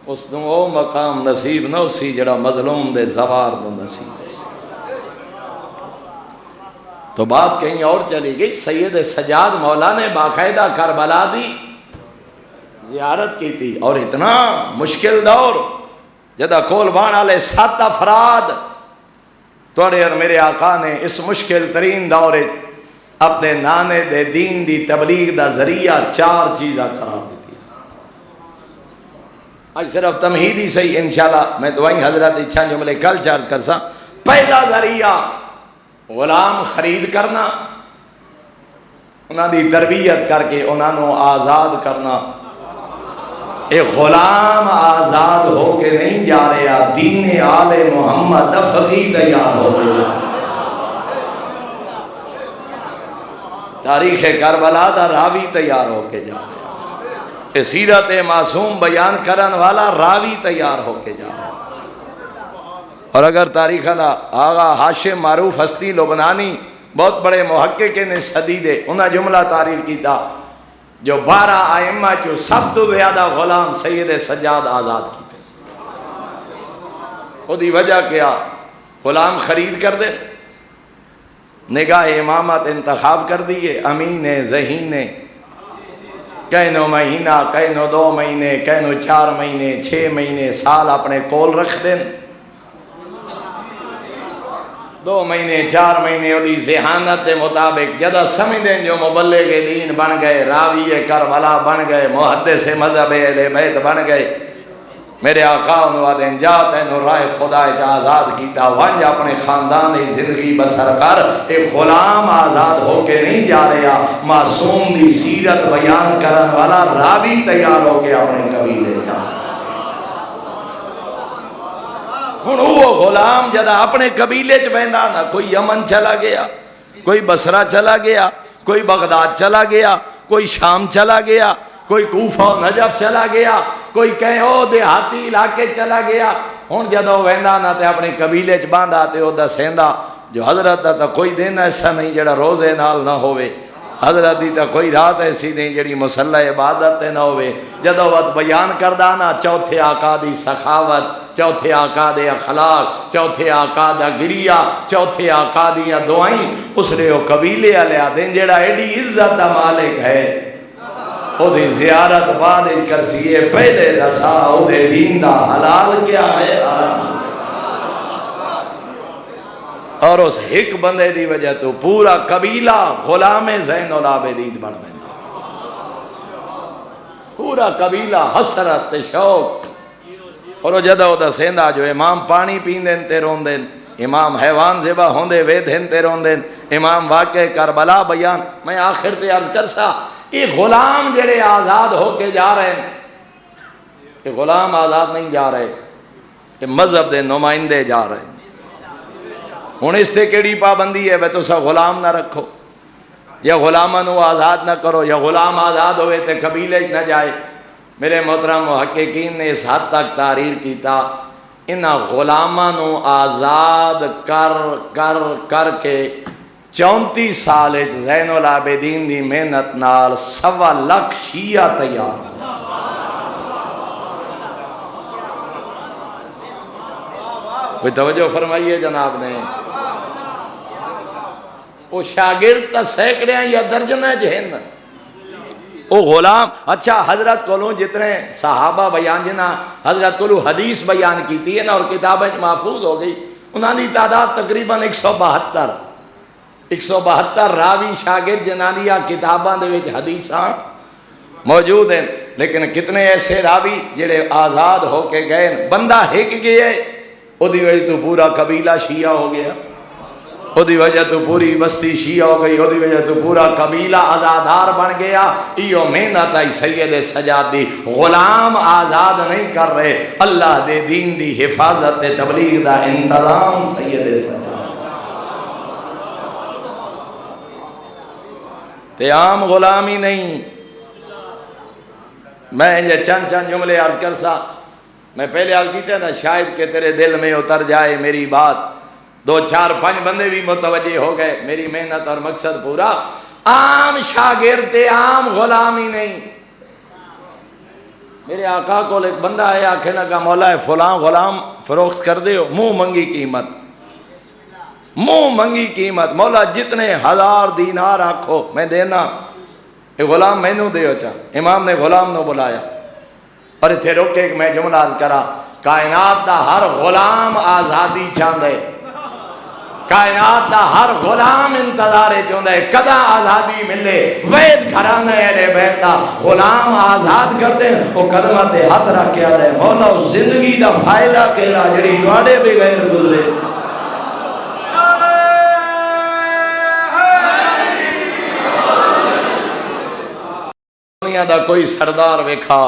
A: اس نو او مقام نصیب نہ اسی جڑا مظلوم دے زوار نو نصیب اسی۔ تو بات کہیں اور چلی گئی، سید سجاد مولا نے باقاعدہ کربلا دی زیارت کی تھی، اور اتنا مشکل دور جدہ کول بان والے 7 افراد توڑے اور میرے آقا نے اس مشکل ترین دور اپنے نانے دے دین دی تبلیغ دا ذریعہ 4 چیزاں قرار دیتی۔ آج صرف تمہیدی سے ہی انشاءاللہ میں دعائیں حضرت اچھا جملے کل چارج کر سا۔ پہلا ذریعہ غلام خرید کرنا، انہاں دی تربیت کر کے انہاں نو آزاد کرنا۔ ایک غلام آزاد ہو کے نہیں جا رہا، دین آل محمد فقی تیار ہو گیا۔ تاریخ کربلا دا راوی تیار ہو کے جا رہا، سیرت معصوم بیان کرن والا راوی تیار ہو کے جا رہا۔ اور اگر تاریخ آغا ہاشم معروف ہستی لبنانی بہت بڑے محقق نے صدی دے انہاں جملہ تعریف کیتا جو 12 ائمہ جو سب تو زیادہ غلام سید سجاد آزاد کی، خودی وجہ کیا؟ غلام خرید کر دے، نگاہ امامت انتخاب کر دیئے، امین ذہین، کہنو مہینہ، کہنو 2 مہینے، کہنو 4 مہینے، 6 مہینے، سال اپنے کول رکھ دیں، 2 مہینے 4 مہینے وہ ذہانت کے مطابق جدہ سمجھیں جو مبلغ دین بن گئے، راوی کربلا بن گئے، محدث مذہب اہل بیت بن گئے، میرے آقا انہوں آدھیں جا تینوں رائے خدا چا آزاد کیتا ونج اپنے خاندان زندگی بسر کر. ایک غلام آزاد ہو کے نہیں جا رہا، معصوم دی سیرت بیان کرن والا راوی تیار ہو کے اپنے قبیلے جا. ہن وہ غلام جدا اپنے قبیلے چ ویندا نا، کوئی یمن چلا گیا، کوئی بصرہ چلا گیا، کوئی بغداد چلا گیا، کوئی شام چلا گیا، کوئی کوفہ و نجف چلا گیا، کوئی کہیں او دیہاتی علاقے چلا گیا. ہن جدوں ویندا نا تے اپنے قبیلے چ باندھا تے او دسیندا جو حضرت دا کوئی دن ایسا نہیں جڑا روزے نال نہ ہوئے، حضرت دی تا کوئی رات ایسی نہیں جڑی مصلی عبادت نہ ہوئے. جدوں وقت بیان کردا نا چوتھے آقا دی سخاوت، چوتھے آقا دے اخلاق، چوتھے آقا دا گریہ، چوتھے آقا دیاں دعائیں، اس نے وہ قبیلے والے آدھیں جڑا ایڈی عزت دا مالک ہے او دی زیارت بعد کرسیے پہلے دسا او دے دین دا حلال کیا ہے حرام. اور اس ایک بندے دی وجہ تو پورا قبیلہ غلام زین العابدین بن گیا، پورا قبیلہ حسرت شوق. اور وہ جدہ دا سیندا جو امام پانی پیندن تے روندن، امام حیوان ذبح ہوندے ویدھن تے روندن، امام واقع کربلا بیان. میں آخر تے عرض کرسا یہ غلام جڑے آزاد ہو کے جا رہے ہیں، یہ غلام آزاد نہیں جا رہے، یہ مذہب دے نمائندے جا رہے ہیں. ہن اس تے کیڑی پابندی ہے بے تسا غلام نہ رکھو یا غلاماں نو آزاد نہ کرو یا غلام آزاد ہوئے تے قبیلے نہ جائے. میرے محترم محققین نے اس حد تک تحریر کیتا انہاں غلاماں نو آزاد کر کر کر کے 34 سال زین العابدین دی محنت نال 1.25 لاکھ شیعہ تیار. کوئی توجہ فرمائیے جناب نے. وہ شاگرد تا سینکڑیاں یا درجنیں جہن وہ غلام. اچھا حضرت کولوں جتنے صحابہ بیان جنا حضرت کولوں حدیث بیان کیتی ہے نا اور کتابیں محفوظ ہو گئی، انہاں دی تعداد تقریباً 172 راوی شاگرد جنانیہ کتاباں دے وچ حدیثاں موجود ہیں. لیکن کتنے ایسے راوی جڑے آزاد ہو کے گئے، بندہ ہک گئے او دی وجہ تو پورا قبیلہ شیعہ ہو گیا، او دی وجہ تو پوری بستی شیعہ ہو گئی، او دی وجہ تو پورا قبیلہ آزادار بن گیا. ایو محنت آئی سید سجاد دی. غلام آزاد نہیں کر رہے، اللہ دے دین دی حفاظت تبلیغ دا انتظام سید سجاد. تے عام غلامی نہیں. میں یہ چند جملے عرض کرسا. میں پہلے عرض کیتے نا شاید کہ تیرے دل میں اتر جائے میری بات. 2 4 5 بندے بھی متوجہ ہو گئے. میری محنت اور مقصد پورا. عام شاگرد عام غلامی نہیں. میرے آقا کو ایک بندہ ہے آکھے لگا مولا فلاں غلام فروخت کر دے ہو، منہ منگی قیمت، منہ منگی قیمت. مولا جتنے 1000 دینار آکھو میں دینا. یہ غلام میں نو دیو چاہ. امام نے غلام نو بلایا اور اتھے روکے کہ میں جملہ عرض کرا. کائنات دا ہر غلام آزادی چاندے، کائنات دا ہر غلام انتظارے چاندے کدا آزادی ملے. وید گھرانے اہلِ بیت دا غلام آزاد کر دے وہ قدمہ تے ہاتھ رکھ کے آدھے مولا زندگی دا فائدہ کیلا جڑی دوڑے بغیر گزرے. دنیا دا کوئی سردار ویکھا،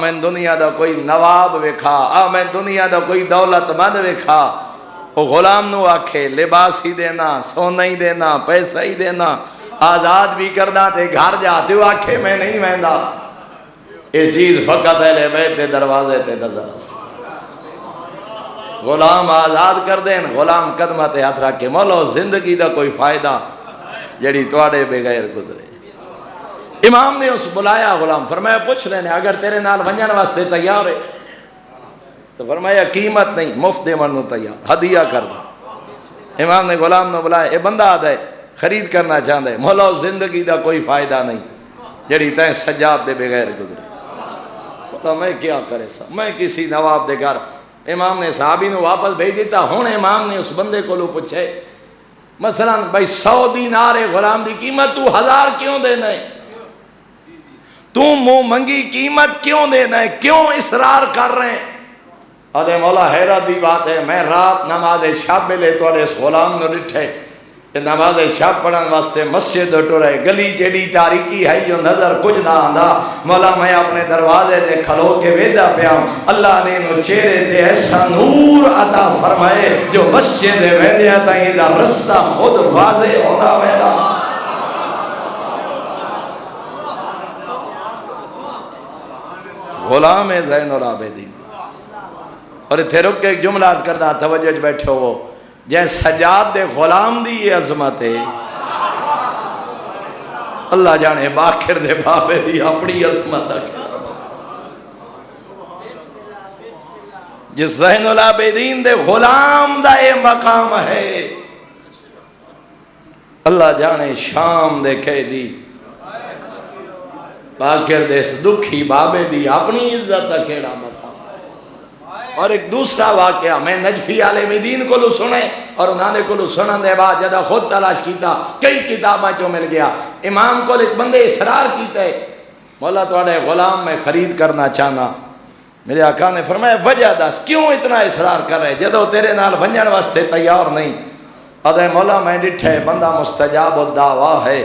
A: میں دنیا دا کوئی نواب ویکھا، میں دنیا دا کوئی دولت مند ویکھا، وہ غلام نو آکھے لباس ہی دینا، سونا ہی دینا، پیسہ ہی دینا، آزاد بھی کرنا تے گھر جاتے ہو آکھے میں نہیں ویندا. یہ چیز فقط اہل بیت دے دروازے تے نظر. غلام آزاد کر دین، غلام قدمہ تے ہاتھ رکھ کے مولا زندگی دا کوئی فائدہ جڑی تواڈے بغیر گزرے. امام نے اس بلایا غلام، فرمایا پوچھ لینے اگر تیرے نال ونجن واسطے تیار ہے تو فرمایا قیمت نہیں، مفت دیون نو تیار، ہدیہ کر دو. امام نے غلام نو بلایا، اے بندہ آدھا ہے خرید کرنا چاہتا ہے. مولا زندگی دا کوئی فائدہ نہیں جڑی تیں سجاد دے بغیر گزرے. مولا میں کیا کرے سا، میں کسی نواب دے گھر. امام نے صحابی نو واپس بھیج دیتا. ہن امام نے اس بندے کو لو پوچھے مثلا بھائی 100 دینار غلام دی قیمت تو 1000 کیوں دینا ہے؟ تم منہ منگی قیمت کیوں دینا ہے، کیوں اصرار کر رہے ہیں؟ ادے مولا حیرت دی بات ہے، میں رات نماز شب لے توڑے اس غلام نو ڈٹھے کہ نماز شب پڑھن واسطے مسجد ٹرے، گلی جیڑی تاریکی ہے جو نظر کچھ نہ آندا، مولا میں اپنے دروازے تے کھلو کے ویدا پیا، اللہ نے انہوں چہرے تے ایسا نور عطا فرمائے جو مسجد ویدیا تائیں دا رستہ خود واضح ہونا ویدا۔ غلام زین العابدین۔ اور اتھے رک کے ایک جملہ کردہ توجہ بیٹھے ہو، جائے سجاد دے غلام دی یہ عظمت ہے، اللہ جانے باکر دے بابے دی اپنی عظمت ہے۔ جس زین العابدین دے غلام دا یہ مقام ہے، اللہ جانے شام دے کہہ دی باکر دے دکھی بابے دی اپنی عزت دا کیڑا مقام۔ اور ایک دوسرا واقعہ میں نجفی عالم دین کو لو سنے، اور انہوں نے کو لو سنن دے بعد جدہ خود تلاش کیتا کئی کتاباں جو مل گیا، امام کو ایک بندے اصرار کیتا ہے مولا توڑے غلام میں خرید کرنا چاہنا، میرے آقا نے فرمایا وجہ دس کیوں اتنا اصرار کر رہے جدو تیرے نال ونجن واسطے تیار نہیں؟ ادھے مولا میں ڈٹھے بندہ مستجاب الدعویٰ ہے،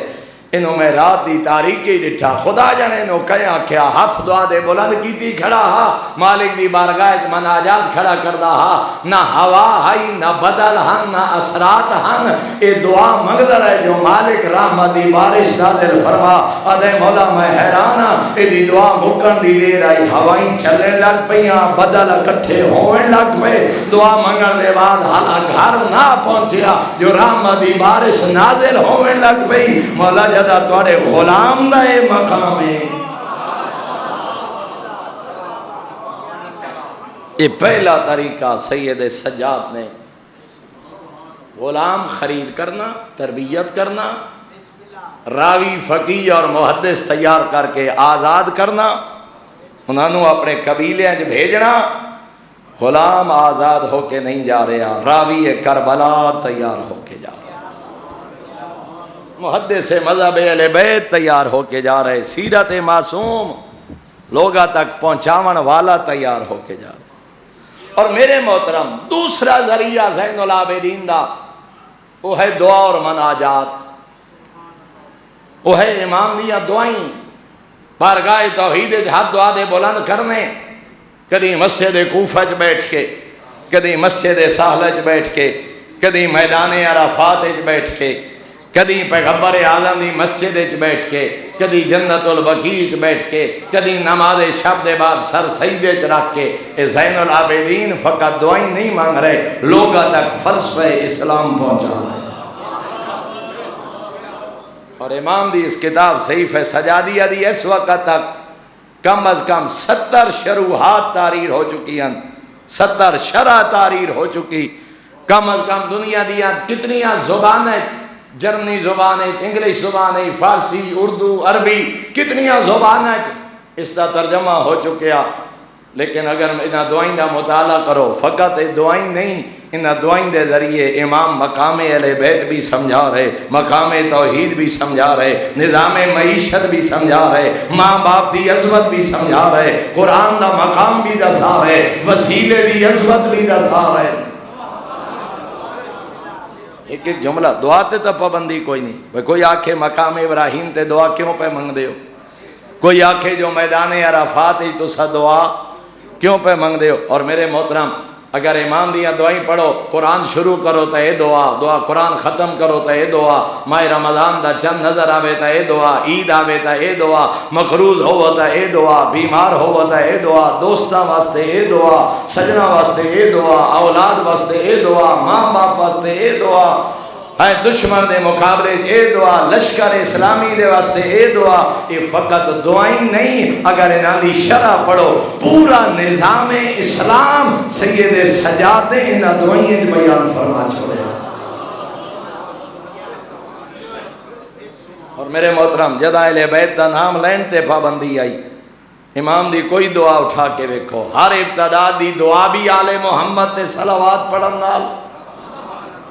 A: انہوں میں رات دی تاریکی ڈٹھا، خدا جانے انہوں کیا کیا ہاتھ دعا دے بلند کیتی کھڑا ہا، مالک دی بارگاہ مناجات کھڑا کردہ ہا، نہ ہوا ہائی نہ بدل ہن نہ اثرات ہن، اے دعا مغدر ہے جو مالک رحمت دی بارش نازل فرما۔ ادھے مولا میں حیرانا اے دی دعا مکن دی دے رہی، ہوائیں چلنے لگ پئیاں، بدل اکٹھے ہوئیں لگ پئے، دعا منگن دے بعد حالا گھر نہ پہنچیا جو رحمت دی بارش نازل ہوئیں لگ پئی، مولا جدہ توڑے غلام دا اے مقام ہے۔ یہ پہلا طریقہ سید سجاد نے غلام خرید کرنا، تربیت کرنا، راوی فقیہ اور محدث تیار کر کے آزاد کرنا، انہوں نے اپنے قبیلے جو بھیجنا، غلام آزاد ہو کے نہیں جا رہا، راوی کربلا تیار ہو کے جا رہا، محدث مذہب اہل بیت تیار ہو کے جا رہے، سیرت معصوم لوگا تک پہنچاون والا تیار ہو کے جا رہے۔ اور میرے محترم دوسرا ذریعہ زین العابدین دا وہ ہے دعا اور مناجات، وہ ہے امام دیا دعائیں بارگاہ توحید جہاد دعا دے بلند کرنے، کدی مسجد کوفہ چ بیٹھ کے، کدی مسجد ساحلہ چ بیٹھ کے، کدی میدان عرفات چ بیٹھ کے، کدی پیغمبر اعظم دی مسجد چ بیٹھ کے، کدی جنت البقیع چ بیٹھ کے، کدی نماز شب دے بعد سر سجدے چ رکھ کے، اے زین العابدین فقط دعائیں نہیں مانگ رہے، لوگوں تک فلسفہ اسلام پہنچا رہے۔ اور امام دی اس کتاب صحیفہ سجادیہ دی اس وقت تک کم از کم 70 شروحات تحریر ہو چکی ہیں، 70 شرح تحریر ہو چکی، کم از کم دنیا دیا کتنیاں زبانیں، جرمنی زبان ہے، انگلش زبان ہے، فارسی، اردو، عربی، کتنیاں زبانیں اس کا ترجمہ ہو چکیا، لیکن اگر انہاں دعائیں دا مطالعہ کرو، فقط دعائیں نہیں، انہاں دعائیں دے ذریعے امام مقام اہل بیت بھی سمجھا رہے، مقام توحید بھی سمجھا رہے، نظام معیشت بھی سمجھا رہے، ماں باپ دی عظمت بھی سمجھا رہے، قرآن دا مقام بھی دسا رہے، وسیلے دی عظمت بھی دسا رہے۔ ایک ایک جملہ دعا تے تا پابندی کوئی نہیں، بھئی کوئی آکھے مقام ابراہیم تے دعا کیوں پہ منگ دے ہو، کوئی آکھے جو میدان عرفات ہی تو سا دعا کیوں پہ منگ دے ہو۔ اور میرے محترم اگر امام دیا دعائیں پڑھو، قرآن شروع کرو تا اے دعا قرآن ختم کرو تا اے دعا، ماہ رمضان دا چند نظر آوے تا اے دعا، عید آوے تا اے دعا، مقروض ہو تا اے دعا، بیمار ہو تا اے دعا، دوستہ واسطے اے دعا، سجنہ واسطے اے دعا، اولاد واسطے اے دعا، ماں باپ واسطے اے دعا، دشمن دے مقابلے اے دعا، لشکر اسلامی دے واسطے اے دعا۔ یہ فقط دعائیں نہیں، اگر انہاں دی شرح پڑھو پورا نظام اسلام سید سجاد نے انہاں دعائیں بیان فرما چھوڑے۔ اور میرے محترم جدہ اہل بیت دا نام لین تے پابندی آئی، امام دی کوئی دعا اٹھا کے دیکھو، ہر ابتدا دی دعا بھی آل محمد تے صلوات پڑھن نال،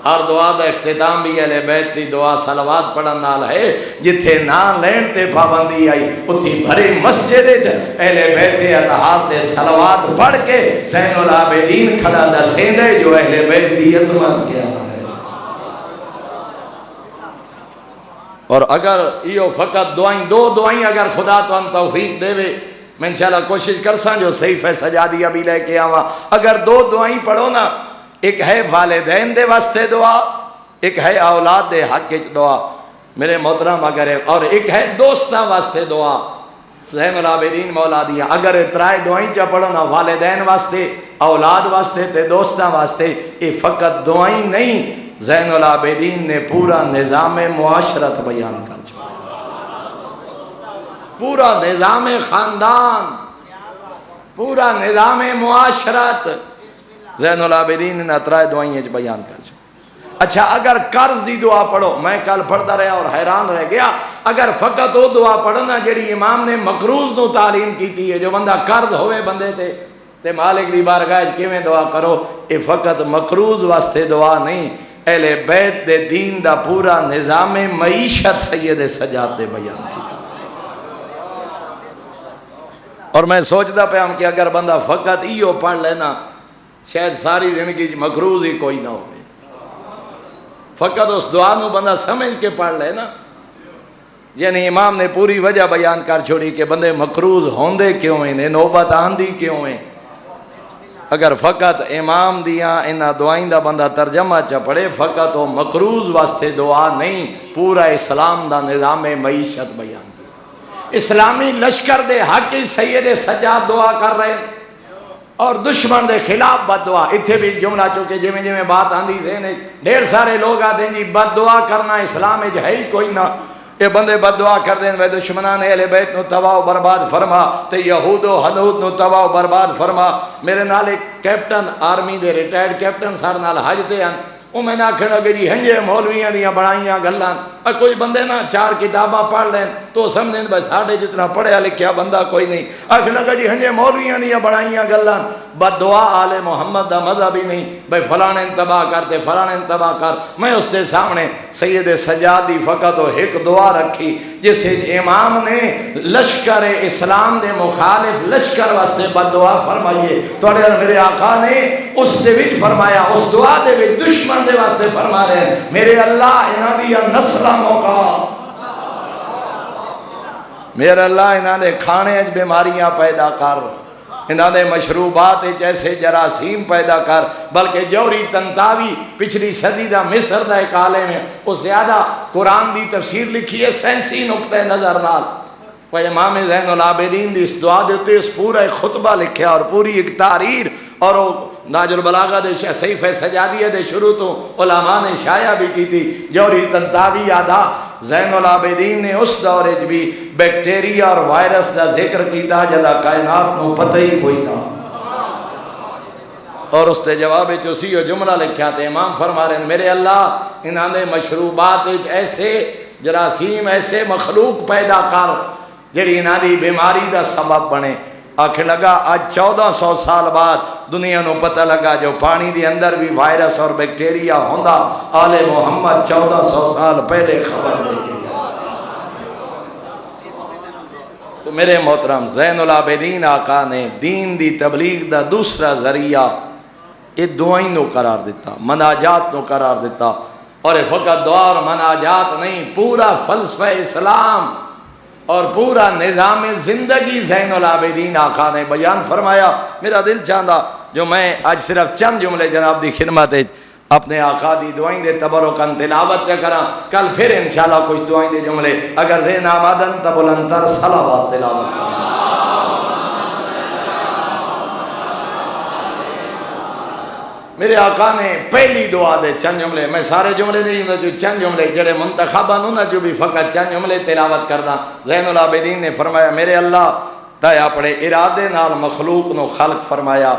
A: ہر دعا دا اختتام بھی اہل بیت دی دعا صلوات پڑھن نال ہے. جتھے نام لین تے پابندی آئی اتھی بھری مسجد اہل بیت اطہار تے صلوات پڑھ کے زین العابدین کھڑا دسیندے جو اہل بیت دی عظمت کیا ہے. اور اگر یہ فقط دعائیں دو دعائیں اگر خدا تو ان توفیق دے وے میں انشاءاللہ کوشش کرساں جو صحیفہ سجادیہ بھی لے کے آواں. اگر دو دعائیں پڑھو نا، ایک ہے والدین دے واسطے دعا، ایک ہے اولاد دے حق وچ دعا میرے محترم، اگر اور ایک ہے دوستاں واسطے دعا زین العابدین مولا دیا. اگر ترائے دعائیں چا پڑھو نا، والدین واسطے، اولاد واسطے تے دوستاں واسطے، یہ فقط دعائیں نہیں، زین العابدین نے پورا نظام معاشرت بیان کر چھوڑا، پورا نظام خاندان، پورا نظام معاشرت زین العابدین نے اترائے دعائیں بیان کر چھوڑا. اچھا اگر قرض دی دعا پڑھو، میں کل پڑھتا رہا اور حیران رہ گیا، اگر فقط وہ دعا پڑھو نا جیڑی امام نے مقروض نو تعلیم کی ہے، جو بندہ قرض ہوئے بندے تے مالک دی بارگاہ کیویں دعا کرو، یہ فقط مقروض واسطے دعا نہیں، اہل بیت دے دین دا پورا نظام معیشت سید سجاد دے بیان کی. اور میں سوچتا پہ ہم کہ اگر بندہ فقط ایو پڑھ لینا شاید ساری زندگی مقروض ہی کوئی نہ ہو. فقط اس دعا نو بندہ سمجھ کے پڑھ لے نا، یعنی امام نے پوری وجہ بیان کر چھوڑی کہ بندے مقروض ہوندے کیوں ہیں، نوبت آندی کیوں ہیں. اگر فقط امام دیاں انہاں دعائیں دا بندہ ترجمہ چا پڑھے، فقط وہ مقروض واسطے دعا نہیں، پورا اسلام دا نظام معیشت بیان. اسلامی لشکر دے حق سید سجاد دعا کر رہے اور دشمن دے خلاف بد دعا. اتھے بھی جملہ چونکہ جمیں جمیں بات آندھی ذہن ڈھیر سارے لوگ آتے ہیں جی بد دعا کرنا اسلام ہے ہی کوئی نہ، یہ بندے بد دعا کر دیں وہ دشمنان اہل بیت نو تباہ و برباد فرما تے یہود و حنود نو تباہ و برباد فرما. میرے نال ایک کیپٹن آرمی دے ریٹائرڈ کیپٹن سار نال حج تے ہیں، وہ میں نہ آکھن لگے جی ہنجے مولویاں دیاں بڑائیاں گلاں. اور کوئی بندے نہ چار کتاباں پڑھ لیں تو سمجھیں بھائی ساڑھے جتنا پڑھیا لکھیا بندہ کوئی نہیں. آکھن لگا جی ہنجے مولویاں دیاں بڑائیاں گلاں، بد دعا آل محمد دا مذہب ہی نہیں بھائی فلانے تباہ کرتے فلانے تباہ کر. میں اس دے سامنے سید سجادی فقط و ایک دعا رکھی جس امام نے لشکر اسلام دے مخالف لشکر واسطے بد دعا فرمائیے تو میرے آقا نے اس دے وچ فرمایا، اس دعا دے وچ دشمن دے واسطے فرما رہے ہیں میرے اللہ انہاں دی نسل موقع، میرے اللہ انہاں دے کھانے اچ بیماریاں پیدا کر، انہاں دے مشروبات ایسے جراثیم پیدا کر. بلکہ جوہری طنطاوی پچھلی صدی دا مصر دا ایک عالم ہے، وہ زیادہ قرآن دی تفسیر لکھی ہے سینسی نقطہ نظر نال. وہ امام زین العابدین دی اس دعا دیتے اس پورا ایک خطبہ لکھیا اور پوری ایک تحریر، اور وہ ناج البلاغہ دے صحیفہ سجادیہ دے شروع تو علماء نے شائع بھی کی تھی. جوہری طنطاوی آدھا زین العابدین نے اس دورے بھی بیکٹیریا اور وائرس دا ذکر کیتا جدا کائنات نو پتہ ہی کوئی نہ، اور اس تے جواب اسی جملہ لکھیا تے امام فرما رہے ہیں میرے اللہ انہاں نے مشروبات ایسے جراثیم ایسے مخلوق پیدا کر جڑی انہاں دی بیماری دا سبب بنے. آکھے لگا آج 1400 سال بعد دنیا نو پتہ لگا جو پانی دی اندر بھی وائرس اور بیکٹیریا ہوندا آل محمد 1400 سال پہلے خبر دے گئی. تو میرے محترم زین العابدین آقا نے دین دی تبلیغ دا دوسرا ذریعہ یہ دعائیں نو قرار دیتا، مناجات نو قرار دیتا. اور فقط دعا اور مناجات نہیں، پورا فلسفہ اسلام اور پورا نظام زندگی زین العابدین آقا نے بیان فرمایا. میرا دل چاہتا جو میں آج صرف چند جملے جناب دی خدمت اپنے آقا دی دعائیں دے تبرکاً تلاوت چا کرا، کل پھر انشاءاللہ کچھ دعائیں دے جملے اگر ذہن آمدن تب بلندتر صلوات تلاوت کریں. میرے آقا نے پہلی دعا دے چند جملے، میں سارے جملے نہیں جو چند جملے جڑے منتخبہ نہ جو بھی فقط چند جملے تلاوت کرنا. زین العابدین نے فرمایا میرے اللہ تے اپنے ارادے نال مخلوق نو خلق فرمایا،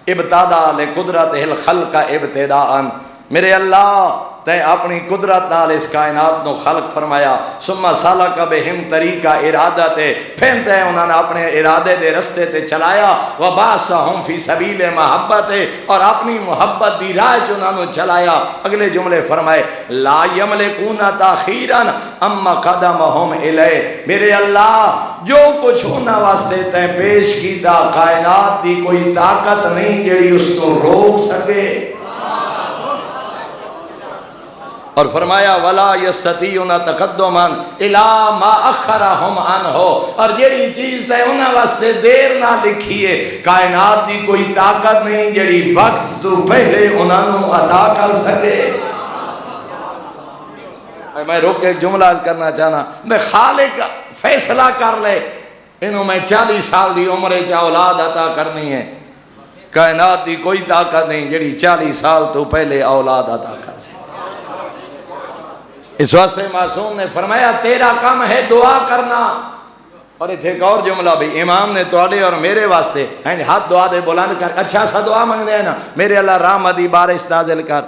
A: ابتدا لقدرت الخلق ابتداء. میرے اللہ تے اپنی قدرت نال اس کائنات نو خلق فرمایا ثم سالک بہم طریقہ ارادہ تے پھر تے انہوں نے اپنے ارادے دے رستے تے چلایا وباسہم فی سبیل محبت اور اپنی محبت دی راہ جو انہوں نے چلایا. اگلے جملے فرمائے لا یملکون تاخیرا اما قدمہم الیہ. میرے اللہ جو کچھ انہاں واسطے تے پیش کیتا کائنات دی کوئی طاقت نہیں جڑی اس کو روک سکے. اور فرمایا ولا یستطیعون تقدما الی ما اخرہم عنہ. اور جڑی چیز تے انہاں واسطے دیر نہ لکھیے کائنات دی کوئی طاقت نہیں جڑی وقت تو پہلے انہاں نو عطا کر سکے. میں روک کے جملہ کرنا چاہنا میں خالق فیصلہ کر لے انہوں میں 40 سال دی عمر چا اولاد عطا کرنی ہے کائنات دی کوئی طاقت نہیں جڑی 40 سال تو پہلے اولاد عطا کر سکے. اس واسطے معصوم نے فرمایا تیرا کام ہے دعا کرنا. اور اتھے ایک اور جملہ بھی امام نے توڑے اور میرے واسطے ہاتھ دعا دے بلند کر اچھا سا دعا مانگ دے نا میرے اللہ رحمتی بارش نازل کر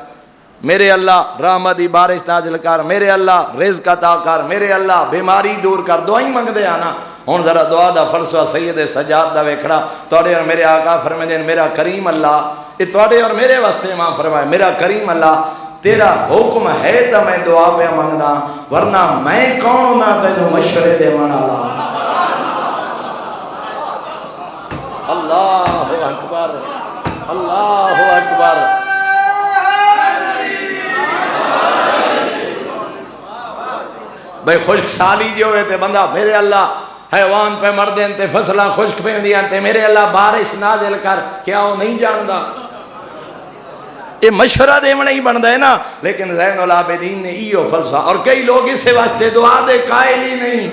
A: میرے اللہ رحمتی بارش نازل کر میرے اللہ رزق عطا کر میرے اللہ بیماری دور کر دعائیں مانگ دے آنا. ہن ذرا دعا دا فلسفہ سید سجاد دا ویکھڑا توڑے اور میرے آقا فرمائے میرا کریم اللہ یہ توڑے اور میرے واسطے امام فرمائے میرا کریم اللہ تیرا حکم ہے تو میں دعا پہ منگنا ورنہ میں کون نہ تینوں مشورے دے والا. اللہ اکبر اللہ اکبر. بھئی خشک سالی جو ہوئے تے بندہ میرے اللہ حیوان پہ مردین تے فصلہ خشک پہ دیاں تے میرے اللہ بارش نازل کر کیا وہ نہیں جاندہ یہ مشورہ دے میں نہیں بندہ ہے نا. لیکن زین العابدین نے ایو فلسفہ اور کئی لوگ اسے واسطے دعا دے قائل ہی نہیں.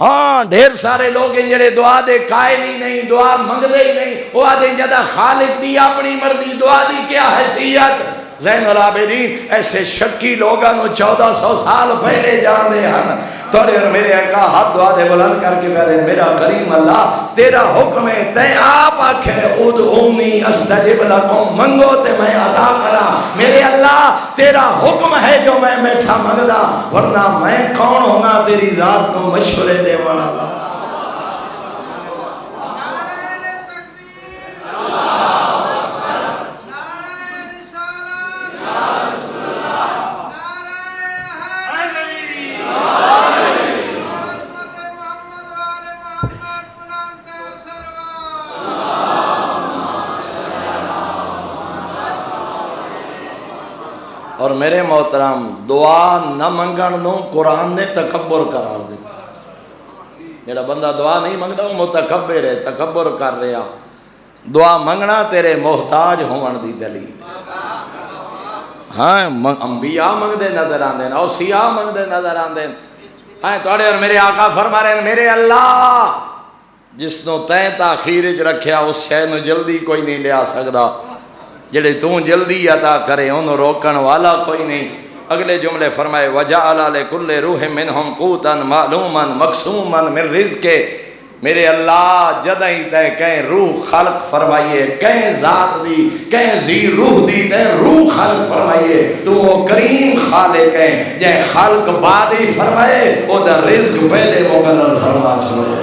A: ہاں ڈھیر سارے لوگ ہیں جڑے دعا دے قائل ہی نہیں دعا منگلے ہی نہیں وہ آدھے جدہ خالق دی اپنی مرضی دعا دی کیا حیثیت. زین العابدین ایسے شکی لوگاں نو 1400 سال پہلے جان دے ہن توڑے اور میرے آقا ہاتھ دعا دے بلند کر کے میرے میرا کریم اللہ تیرا حکم ہے تے آپ آکھے ادعونی استجب لکم منگو تے میں عطا کرا. میرے اللہ تیرا حکم ہے جو میں بیٹھا منگدا ورنہ میں کون ہونا تیری ذات کو مشورے دے والا. اور میرے محترم دعا نہ منگن نو قرآن نے تکبر قرار دیتا. میرا بندہ دعا نہیں منگتا وہ متکبر ہے تکبر کر رہا. دعا منگنا تیرے محتاج ہون دی دلیل. ہاں انبیاء منگ دے نظر آندے اوصیاء منگ دے نظر آندے. ہاں توڑے اور میرے آقا فرما رہے ہیں میرے اللہ جس نو تین تاخیر وچ رکھیا اس شے نو جلدی کوئی نہیں لیا سکدا جڑے تو جلدی عطا کرے انہوں روکن والا کوئی نہیں. اگلے جملے فرمائے وَجَعَلَ لِكُلِّ رُوحٍ مِّنْهُمْ قُوتًا مَعْلُومًا مَقْسُومًا مِّن رِزْقِهِ. میرے اللہ جدائیں تے کہیں روح خلق فرمائیے کہیں ذات دی کہیں ذی روح دی تے روح خلق فرمائیے تو وہ کریم خالق ہے جے خلق بعد ہی فرمائے وہ دا رزق پہلے مقرر فرما چھوڑے.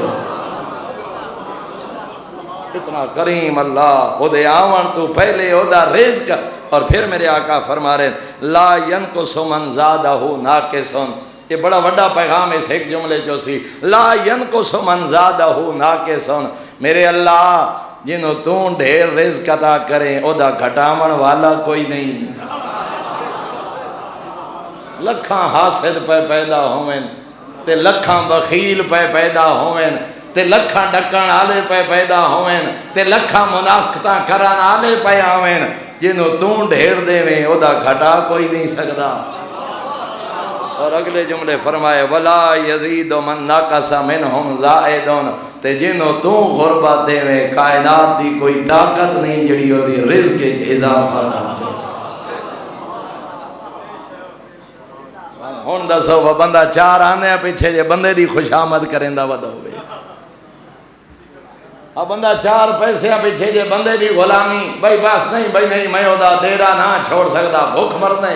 A: اتنا کریم اللہ او دے آون تو پہلے او دا رزق. اور پھر میرے آقا فرما رہے لا ینقص من زادہ ناقصن. یہ بڑا وڈا پیغام اس ایک جملے جو سی لا ینقص من زادہ ناقصن. میرے اللہ جنہوں تو ڈھیر رزق عطا کریں او دا گھٹاون والا کوئی نہیں. لکھاں حاسد پہ پیدا ہوئیں تے لکھاں بخیل پہ پیدا ہوئیں تے لکھاں ڈکن آلے پہ پیدا ہوئیں تے لکھاں منافقتاں کرن آلے پہ آویں جنہوں تو ڈھیر دے میں او دا گھٹا کوئی نہیں سکدا. اور اگلے جملے فرمائے وَلَا يَزِيدُ مَن نَقَصَ مِنْهُمْ زَائِدٌ. تے جنہوں تو غربت دے میں کائنات دی کوئی طاقت نہیں جڑی ہو دی رزق اضافہ کر. ہون دسو وہ بندہ چار آنے پیچھے جے بندے دی خوش آمد کریں دا ودا ہوئے. اب بندہ چار پیسے پیچھے جے بندے دی غلامی بھائی بس نہیں بھائی نہیں میں دا دیرا نہ چھوڑ سکتا بھوک مرنے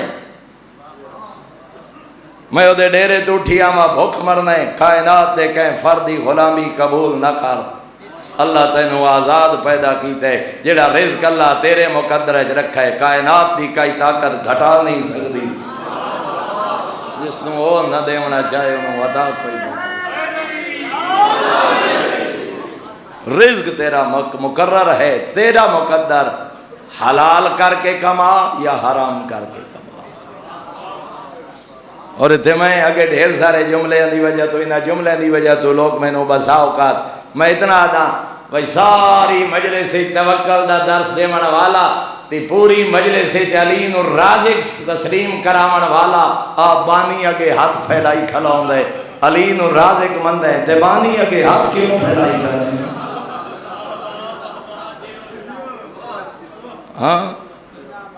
A: میں وہ ڈیرے تو اٹھی آواں بھوک مرنا ہے، کائنات دے کہیں فردی غلامی قبول نہ کر۔ اللہ تینوں آزاد پیدا کیتا ہے، جڑا رزق اللہ تیرے مقدر وچ رکھا ہے، کائنات دی کئی طاقت گھٹا نہیں سکتی۔ جس نوں وہ نہ دیونا چاہے انہوں عطا کوئی نہیں۔ رزق تیرا مقرر ہے، تیرا مقدر، حلال کر کے کما یا حرام کر کے کما۔ اور اتنے میں اگے ڈھیر سارے جملے دی وجہ تو انہاں جملے دی وجہ تو لوگ میں نو بسا اوقات میں اتنا آدھا بھئی ساری مجلس توکل دا درس دیون والا تی پوری مجلس علی نور رازق تسلیم کراون والا آپ بانی اگے ہاتھ پھیلائی کھلاؤں دے، علی نور رازق مند ہے تے بانی اگے ہاتھ کیوں پھیلائی کھلاؤں دے؟ ہاں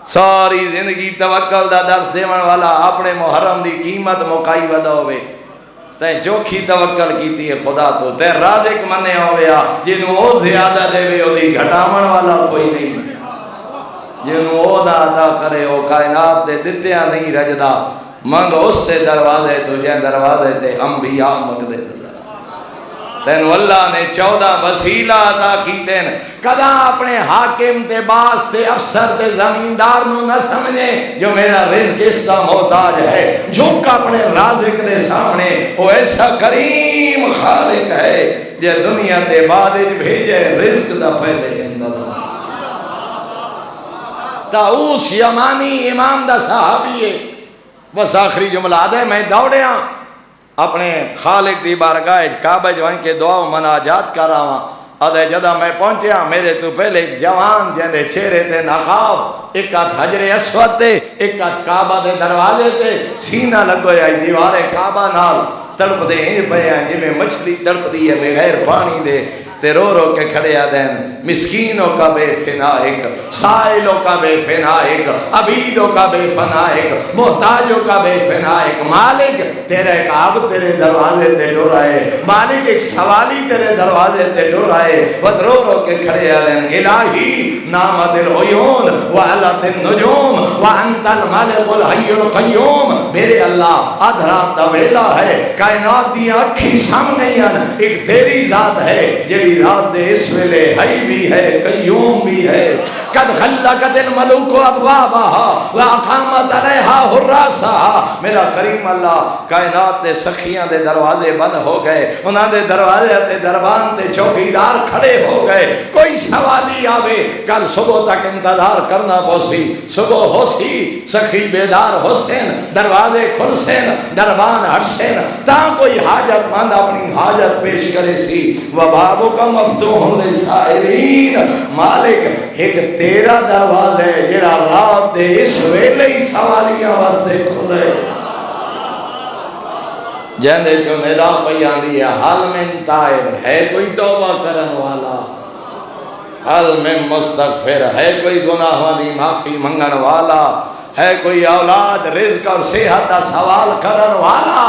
A: ساری زندگی توکل دا درس دیون والا اپنے محرم دی قیمت مکائی ودا ہوئے، تے چوکھی توکل کیتی ہے خدا تو، تے رازق منے ہویا جنہوں وہ زیادہ دے وے او دی گھٹاون والا کوئی نہیں، جنہوں وہ دا عطا کرے وہ کائنات دے دتیاں نہیں رجدا، منگ اس سے دروازے تو جے دروازے تے انبیاء مگ دے تینو اللہ نے 14 وسیلہ عطا کیتے ہیں۔ کدا اپنے حاکم تے باس تے افسر تے زمیندار نو نہ سمجھے جو میرا رزق اس کا محتاج ہے، جھک اپنے رازق دے سامنے، وہ ایسا کریم خالق ہے جے دنیا تے بعد بھیجے رزق دا پہلے اندر۔ طاؤس یمانی امام دا صحابی ہے، بس آخری جملہ دے میں دوڑیاں اپنے خالق دی بارگاہ کعبہ جوائیں کے دعا و مناجات کر رہا ہوں، ادھے جدہ میں پہنچیا میرے تو پہلے ایک جوان جہنے چہرے تے نقاب، ایک ہاتھ حجر اسود تے ایک ہاتھ کعبہ دے دروازے تے سینہ لگو ہے دیوارے کعبہ نال تڑپ دے ہیں پہ ہیں جی میں مچھلی تڑپ دی ہے بغیر پانی دے، تے رو رو کے کھڑے آدین مسکینوں کا بے فنائک، سائلوں کا بے فنائک، عبیدوں کا بے فنائک، محتاجوں کا بے فنائک، مالک تیرے ایک عبد تیرے دروازے تے ڈر آئے، مالک ایک سوالی تیرے دروازے تے ڈر آئے، ود رو رو کے کھڑے آدین الہی نامت العیون وعلت النجوم وانت الملک الحی القیوم، میرے اللہ ادھرات دا ویلا ہے، کائنات دی اکھی سامنے ایک تیری ذات ہے جڑی رات دے اس ویلے حی بھی ہے قیوم بھی ہے، قد خلقت الملوک ابوابها واقامت علیہا حراسها، میرا کریم اللہ کائنات دے سخیاں دے دروازے بند ہو گئے، انہاں دے دروازے تے دربان تے چوکیدار کھڑے ہو گئے، کوئی سوالی آوے کل صبح تک انتظار کرنا پوسی، صبح ہو سی سخی بیدار حسین دروازے کھل سین دربان ہٹسین تا کوئی حاجت مند اپنی حاجت پیش کرے سی، وبابو کا مفتوح للسائلین، مالک ایک تیرا دروازے جڑا رات دے اس ویلے ہی سوالیاں واسطے کھلے، جہنے جو ندا پیان دی ہے حال میں تائب ہے کوئی توبہ کرن والا، حال میں مستغفر ہے کوئی گناہوں دی معافی منگن والا، ہے کوئی اولاد رزق اور صحت دا سوال کرن والا،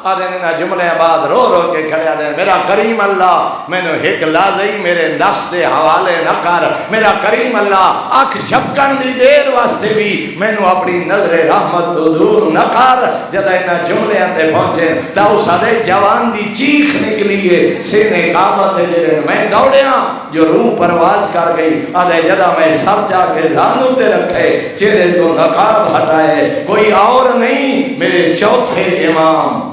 A: آدھے نا جملے بعد رو رو کے کھڑے آدھے میرا کریم اللہ میں نے ایک لازئی میرے نفس دے حوالے نہ کر، میرا کریم اللہ آنکھ جھپکن دی دیر واسطے بھی میں نے اپنی نظر رحمت تو دور نہ کر، جدہ نا جملے آتے پہنچے تا اس آدھے جوان دی چیخ نکلیے سینے قامت دے جرے میں دوڑیاں جو روح پرواز کر گئی، آدھے جدہ میں سب جا کے زانوں تے رکھے چہرے تو نقاب ہٹائے، کوئی اور نہیں میرے چوتھے امام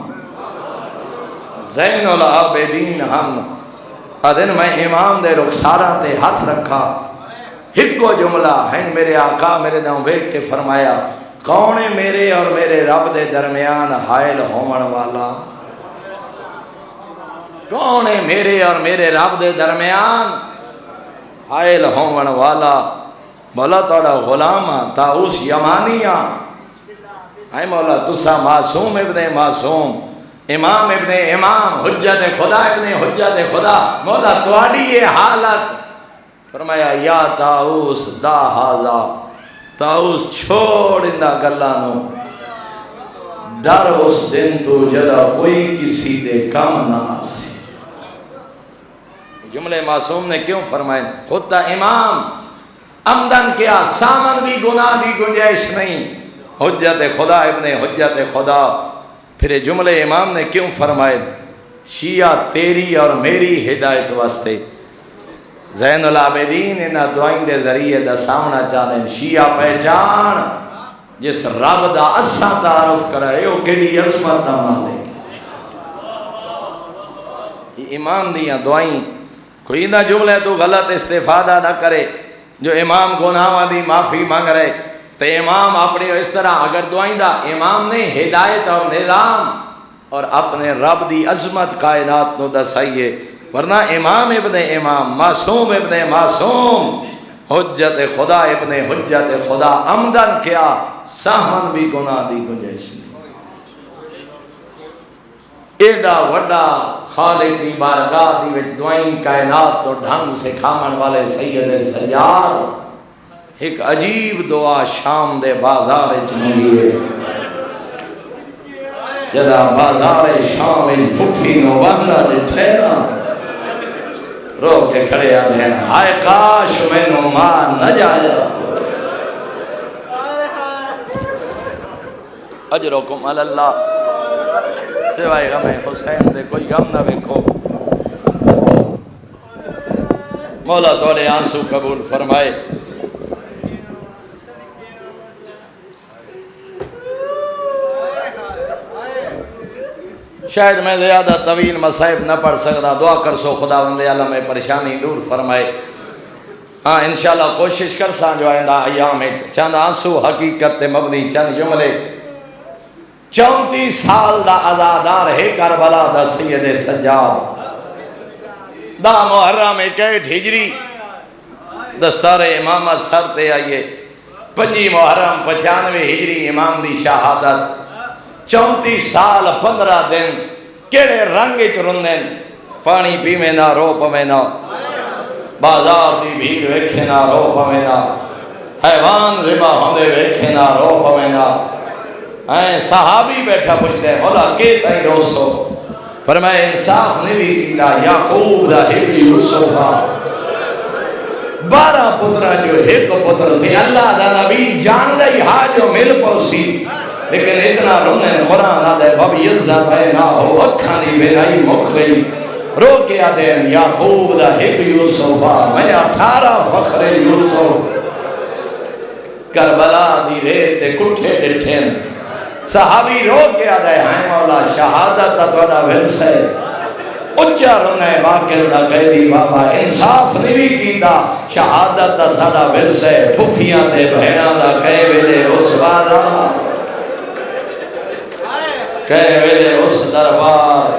A: زین العابدین ہم، ادھن میں امام دے رخسارہ تے ہاتھ رکھا، ہکو جملہ ہیں میرے آقا میرے داؤں بیٹھ کے فرمایا کون ہے میرے اور میرے رب دے درمیان حائل ہومن والا، کون ہے میرے اور میرے رب دے درمیان حائل ہومن والا، مولا توڑا غلامہ طاؤس یمانیہ، اے مولا تسا معصوم ابن معصوم، امام ابن امام، حجت خدا ابن حجت خدا، مولا تواڈی یہ حالت، فرمایا یا طاؤس دا حالا، طاؤس چھوڑ اندہ گلانو، ڈر اس دن تو جدا کوئی کسی دے کام نہ آسی۔ جملے معصوم نے کیوں فرمائے؟ خود تا امام عمدن کیا سامن بھی گناہ دی گنجائش نہیں، حجت خدا ابن حجت خدا، پھر یہ جملے امام نے کیوں فرمائے؟ شیعہ تیری اور میری ہدایت واسطے زین العابدین انہاں دعائیں دے ذریعے دا سامنا چاہتے ہیں شیعہ پہچان جس رب دا اساں تعارف کرائے او کیڑی عظمت دا مالک امام دیاں دعائیں کوئی نہ جملے تو غلط استفادہ نہ کرے جو امام گناہاں دی معافی مانگ رہے تو امام اپنی اس طرح اگر دعائیں دا امام نے ہدایت اور نظام اور اپنے رب دی عظمت کائنات نو دسائیے ورنہ امام ابن امام معصوم ابن معصوم حجت خدا ابن حجت خدا عمدن کیا سہمن بھی گناہ دی گنجائش نہیں ایڈا وڈا خالق دی بارگاہ دی وچ دعائیں کائنات تو ڈھنگ سے کھامن والے سید سجاد ایک عجیب دعا شام دے بازار وچ ملی ہے جدا بازار شام وچ پٹھی نو بندہ ڈٹھے نا رو کے کھڑے آدھے ہیں ہائے کاش میں نو ماں نہ جایا اجرکم اللہ سوائے غم حسین دے کوئی غم نہ ویکھو مولا توڑے آنسو قبول فرمائے شاید میں زیادہ طویل مصائب نہ پڑھ سکتا دعا کر سو خدا وندے اللہ میں پریشانی دور فرمائے ہاں انشاءاللہ کوشش کر ساں جو آئندہ ایام چند آنسو حقیقت مبنی چند جملے 34 سال دا عزادار ہے کربلا دا سید سجاد دا محرم اکیٹ ہجری دستار امامت سر تے آئیے 5 محرم 95 ہجری امام دی شہادت 34 سال 15 دن کیڑے رنگ چرندن پانی پی میں نہ رو پمیں نہ بازار دی بھیڑ ویکھے نہ رو پمیں نہ حیوان ربا ہوندے ویکھے نہ رو پمیں نہ صحابی بیٹھا پوچھتے ہیں مولا کے تائیں روسو فرمائے انصاف نہیں کیتا یعقوب دا ہبی یوسفہ 12 پترہ جو ایک پتر تھے اللہ دا نبی جان دے ہاں جو مل پوسی لیکن اتنا رونے قرآن آدھے باب عزت ہے نہ ہو اکھانی بینائی مک گئی رو کے آدھے یعقوب دا ہب یوسفہ میں 18 فخر یوسف کربلا دی ریت کٹھے ڈٹھیں صحابی رو کے آدھے ہیں مولا شہادت توڑا ورس ہے اچھا رونے باقر دا قیدی بابا انصاف نہیں کیتا شہادت دا سڑا ورس ہے پھوپیاں دے بہنہ دا کہے ویلے اس وادا کہے ویلے اس دربار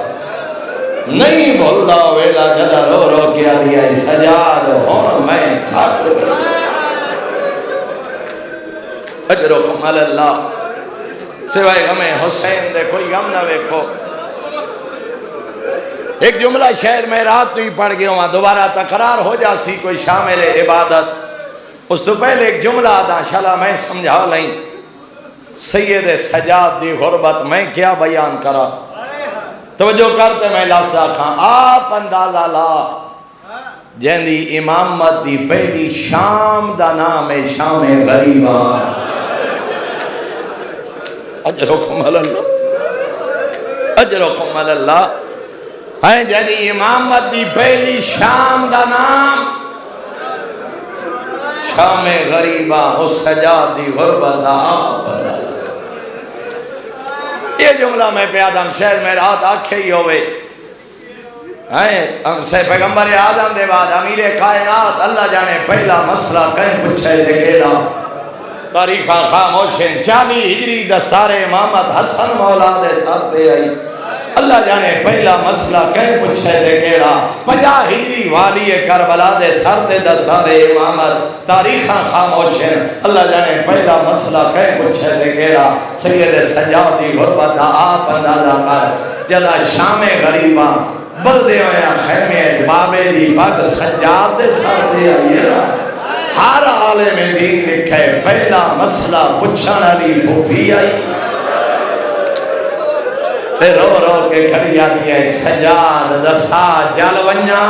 A: نہیں بھولدا ویلا جدا رو رو کیا دیا سجاد ہون میں تھک اجرکم اللہ سوائے غم حسین دے کوئی غم نہ ویکھو ایک جملہ شاید میں رات تو ہی پڑھ گیا ہوں دوبارہ تقرار ہو جاسی کوئی شامل عبادت اس تو پہلے ایک جملہ آدھا شالا میں سمجھا لیں سید سجاد دی غربت میں کیا بیان کرا توجہ کرتے میں لفظہ کھاں آپ اندازہ لا جہندی امامت دی پہلی شام دا نام شام غریبہ اجرکم اللہ اجرکم اللہ ہیں جہندی امامت دی پہلی شام دا نام شام غریبہ اس سجاد دی غربت دا آپ اندازہ یہ جملہ میں پیادم شہر میں رات آکھے ہی ہوئے ہم سے پیغمبر آدم دے بعد امیر کائنات اللہ جانے پہلا مسئلہ کہیں پچھے دے کیڑا تاریخہ خاموشن 40 ہجری دستار امامت حسن مولا دے ساتھ دے آئی اللہ جانے پہلا مسئلہ کہیں پچھے دے کیڑا 50 ہجری والی کربلا دے سر دے دستار امامت تاریخہ خاموشن اللہ جانے پہلا مسئلہ کہیں پچھے دے کیڑا سید سجادی غربت دا آپ اندازہ کر جدا شام غریبہ بلدے ہویا خیمے بابے دی پاک سجاد دے سر دے آئیے نا ہر عالم دین لکھے پہلا مسئلہ پچھانا لی پھوپی آئی تے رو رو کے کھڑی آدھی ہے سجاد دسا جل ونیا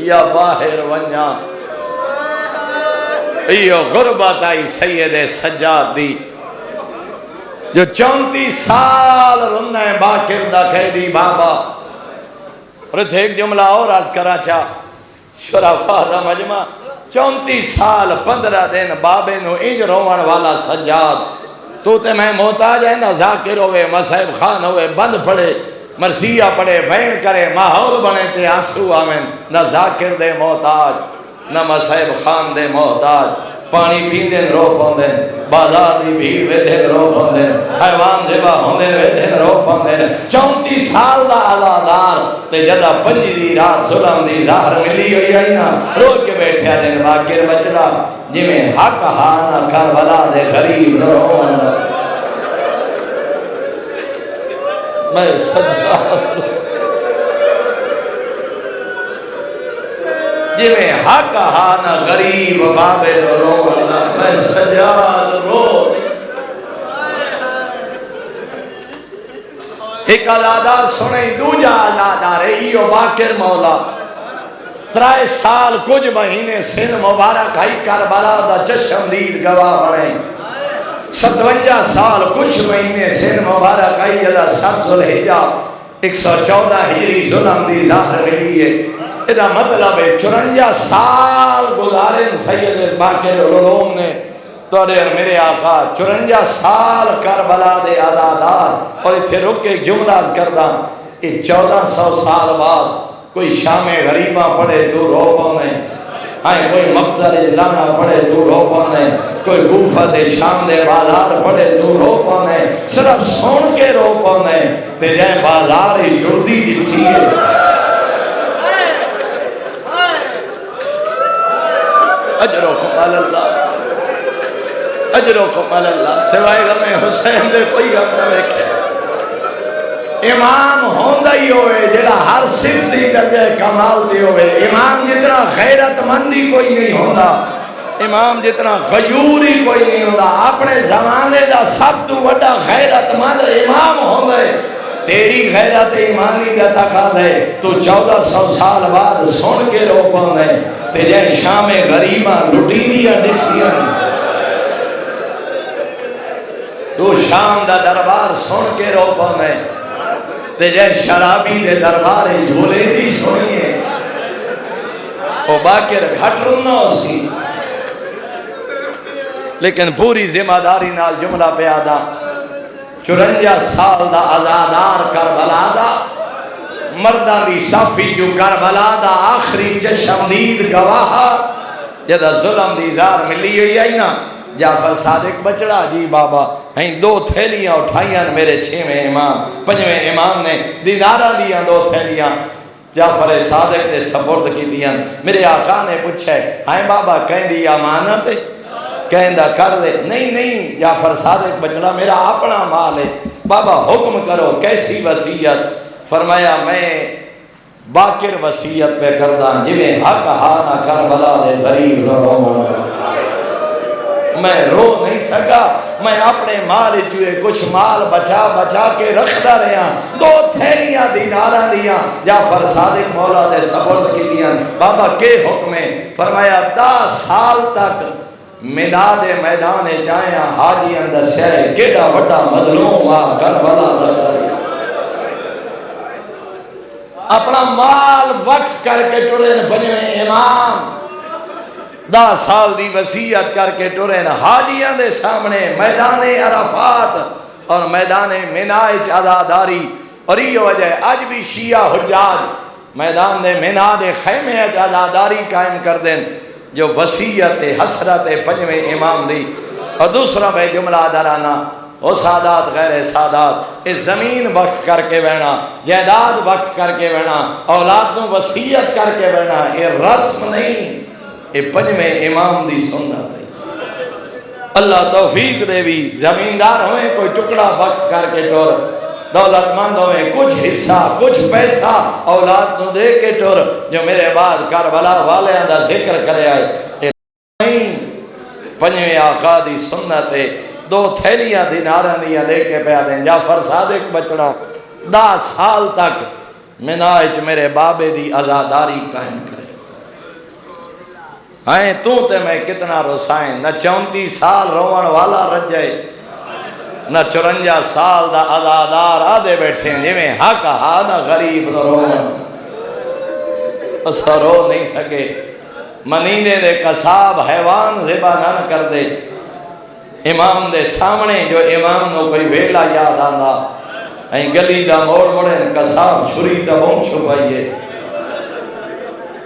A: یا باہر ونیا یہ غربت آئی سید سجاد دی جو 34 سال رہنا ہے باقر دا قیدی بابا. اور ایک جملہ اور آج کرا چاہ شرافہ دا مجمع 34 سال 15 دن بابے نو انج روان والا سجاد تو تے میں محتاج ہے نہ ذاکر ہوئے مصحب خان ہوئے بند پڑے مرثیہ پڑے وین کرے ماحول بنے تے آنسو آمین نہ ذاکر دے محتاج نہ مصحب خان دے محتاج پانی پیندن رو پوندن بازار دی بھیڑ ویدن رو پوندن حیوان جبا ہوندن ویدن رو پوندن 34 سال دا عزادار تے جدہ پنجی دی رات ظلم دی ظاہر ملی ہوئی آئی نا روز کے بیٹھے دن باکر بچڑا جی میں حق ہانا کربلا دے غریب نرون میں سجاد جی میں حق ہانا غریب بابے نرون میں سجاد رو. ایک عزادار سنیں دوجہ عزادار ایو باکر مولا 3 سال کچھ مہینے سن مبارک ہائی کربلا دا چشمدید گواہ بڑھیں 57 سال کچھ مہینے سن مبارک آئی جدا 7 ذوالحجہ 114 ہجری ظلم دی ظاہر ملی ہے. ادا مطلب ہے 54 سال گزارن سید باکر العلوم نے توڑے اور میرے آقا 54 سال کربلا دے عزادار. اور اتھے رک کے جملہ کردہ 1400 سال بعد کوئی شام غریبہ پڑے تو رو پانے ہائیں کوئی مقتل لانا پڑے تو رو پانے کوئی گوفت شام دے بازار پڑے تو رو پانے صرف سن کے رو پانے تے جائیں بازار ہی جڑدی جتھی ہے. اجرکم اللہ اجرکم اللہ سوائے غم حسین دے کوئی غم نہ ویکھے. امام ہوندہ ہی ہوئے جڑا ہر صفتی درجہ کمال دی ہوئے. امام جتنا غیرت مندی کوئی نہیں ہوندہ امام جتنا غیوری کوئی نہیں ہوندہ. اپنے زمانے دا سب تو بڑا غیرت مند امام ہوندہ ہے. تیری غیرت ایمانی دا تقاض ہے تو 1400 سال بعد سن کے رو پانے تے جائے شام غریبہ لٹیریاں ڈکسیاں تو شام دا دربار سن کے رو پانے تے جائے شرابی دے دربار جھولے دی سنیے او باکر گھٹ رنہ ہو سی. لیکن پوری ذمہ داری نال جملہ پہ آدھا 54 سال دا عزادار کربلا دا مردہ دی صافی جو کربلا دا آخری چشمدید گواہ جدہ ظلم دی زار ملی ہوئی آئی نا. جعفر صادق بچڑا جی بابا ہیں 2 تھیلیاں اٹھائیاں میرے 6ویں امام 5ویں امام نے دینارہ دیاں 2 تھیلیاں جعفر صادق نے سپرد کی دیاں. میرے آقا نے پوچھے ہائیں بابا کہیں دی امانت ہے کہیں دا کر دے. نہیں جعفر صادق بچڑا میرا اپنا مال ہے بابا حکم کرو کیسی وصیت. فرمایا میں باکر وصیت پہ کردہ جویں حق ہانا کربلا دے غریب رو میں رو نہیں سکا. میں اپنے مال چوئے کچھ مال بچا کے رکھتا رہا 2 تھیلیاں دینارہ دیاں جعفر صادق مولا دے سپرد کی دیاں. بابا کے حکم ہے فرمایا 10 سال تک میدان میدان جائیں حاجی اندر سے کیڑا بڑا مظلوم آ کربلا رکھا اپنا مال وقف کر کے ٹرین 5ویں امام 10 سال دی وصیت کر کے ٹرین حاجیاں دے سامنے میدان عرفات اور میدان منائج عزاداری. اور یہ وجہ ہے آج بھی شیعہ حجاج میدان دے منہ دے خیمے عزاداری قائم کر دیں جو وصیت حسرت 5ویں امام دی. اور دوسرا بے جملہ درانا وہ سادات غیر سادات اس زمین وقف کر کے بہنا جائیداد وقف کر کے بہنا اولاد کو وصیت کر کے بہنا یہ رسم نہیں یہ 5ویں امام دی سنت ہے. اللہ توفیق دے بھی زمیندار ہوئے کوئی ٹکڑا وقف کر کے ٹور دولت مند ہوئے کچھ حصہ کچھ پیسہ اولاد کو دے کے ٹور جو میرے بعد کربلا والے دا ذکر کرے آئے یہ نہیں 5ویں آقا دی سنت ہے. 2 تھیلیاں دینارہ دیا لے کے پہ دیں. جعفر صادق بچڑا 10 سال تک منائج میرے بابے دی عزاداری قائم کرے. آئیں تو تے میں کتنا رسائیں نہ 34 سال روان والا رجائے نہ 54 سال دا عزادار آدھے بیٹھے جی میں حق ہا نہ غریب دا رو اسا رو نہیں سکے منینے دے قصاب حیوان ذبح نہ کر دے امام دے سامنے جو امام نو کوئی ویلا یاد آندا این گلی دا موڑ موڑے قصاب چھری دا بون چھپائیے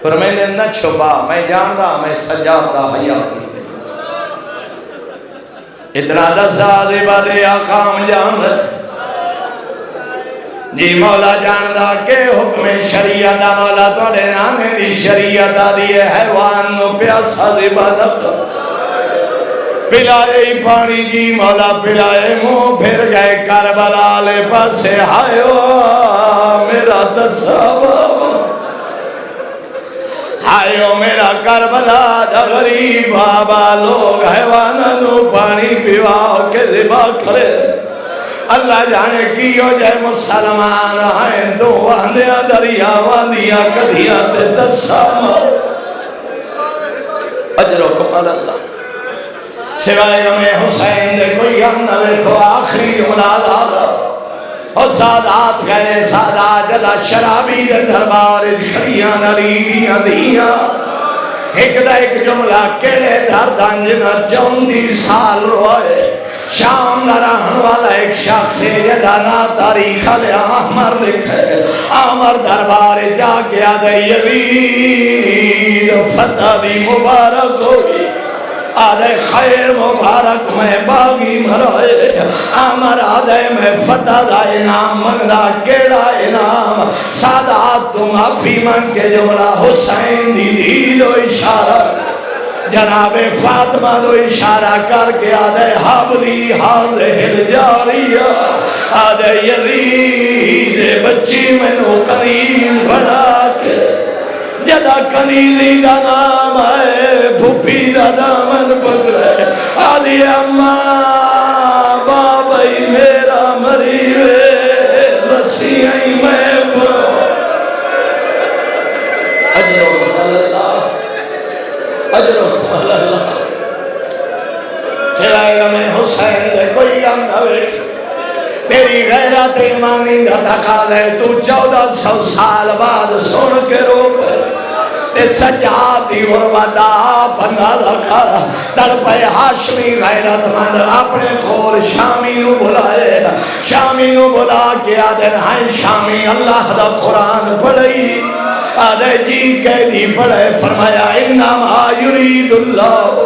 A: پر میں نے نہ چھپا میں جاندہ میں سجاد دا حیات اتنا دسا ذبح دے آقام جاندہ جی مولا جاندہ کہ حکم شریعت مولا توڑے نانے دی شریعت دی حیوان نو پیاسا ذبح دکھا پلائے پانی جی مولا پلائے منہ پھر گئے کربلا لے پاسے ہائیو میرا دسا بابا ہائیو میرا کربلا دا غریب بابا لوگ حیوانوں پانی پیواؤ کے ذبح کرے اللہ جانے کیوں جائے مسلمان ہیں دو واندیاں دریا واندیاں کدیاں تے دسا اجرکم اللہ سوائے ہمیں حسین دے کوئی ہم نہ لکھو آخری اولاد آدھا اور سادات گئے سادات جدا شرابی دے دربار کھڑیاں نریاں دیاں ایک دا ایک جملہ کیڑے دردان جنا 34 سال روئے شام دا رہن والا ایک شخص یدانا تاریخ علیہ احمر لکھے احمر دربار جا کے آدھے یزید فتح دی مبارک ہوئی آدھے خیر مبارک میں باغی مرائے آمر آدھے میں فتح دا انعام منگدہ کیڑا انعام سادات تو معافی من کے جملہ حسین دی دید و اشارہ جناب فاطمہ دو اشارہ کر کے آدھے حبلی حاضر جاریہ آدھے یزید بچی میں نو قریب بڑھا کے جدا کنیلی دا نام ہے بھوپی دا دامن پکڑے آدھی اماں بابائی میرا مریوے رسیائی میں اجرکم اللہ اجرکم اللہ سوائے میں حسین دے کوئی غم نہ ویکھ تیری غیرت ایمانی دا دھکا دے تو 1400 سال بعد سن کے رو پر تے سجادی غربتہ بندہ دھکارا تڑپے ہاشمی غیرت مند اپنے کھول شامی نو بلائے شامی نو بلا کے آدھن ہائیں شامی اللہ دا قرآن پڑھئی آدھے جی کہہ دی پڑھے فرمایا انما یرید اللہ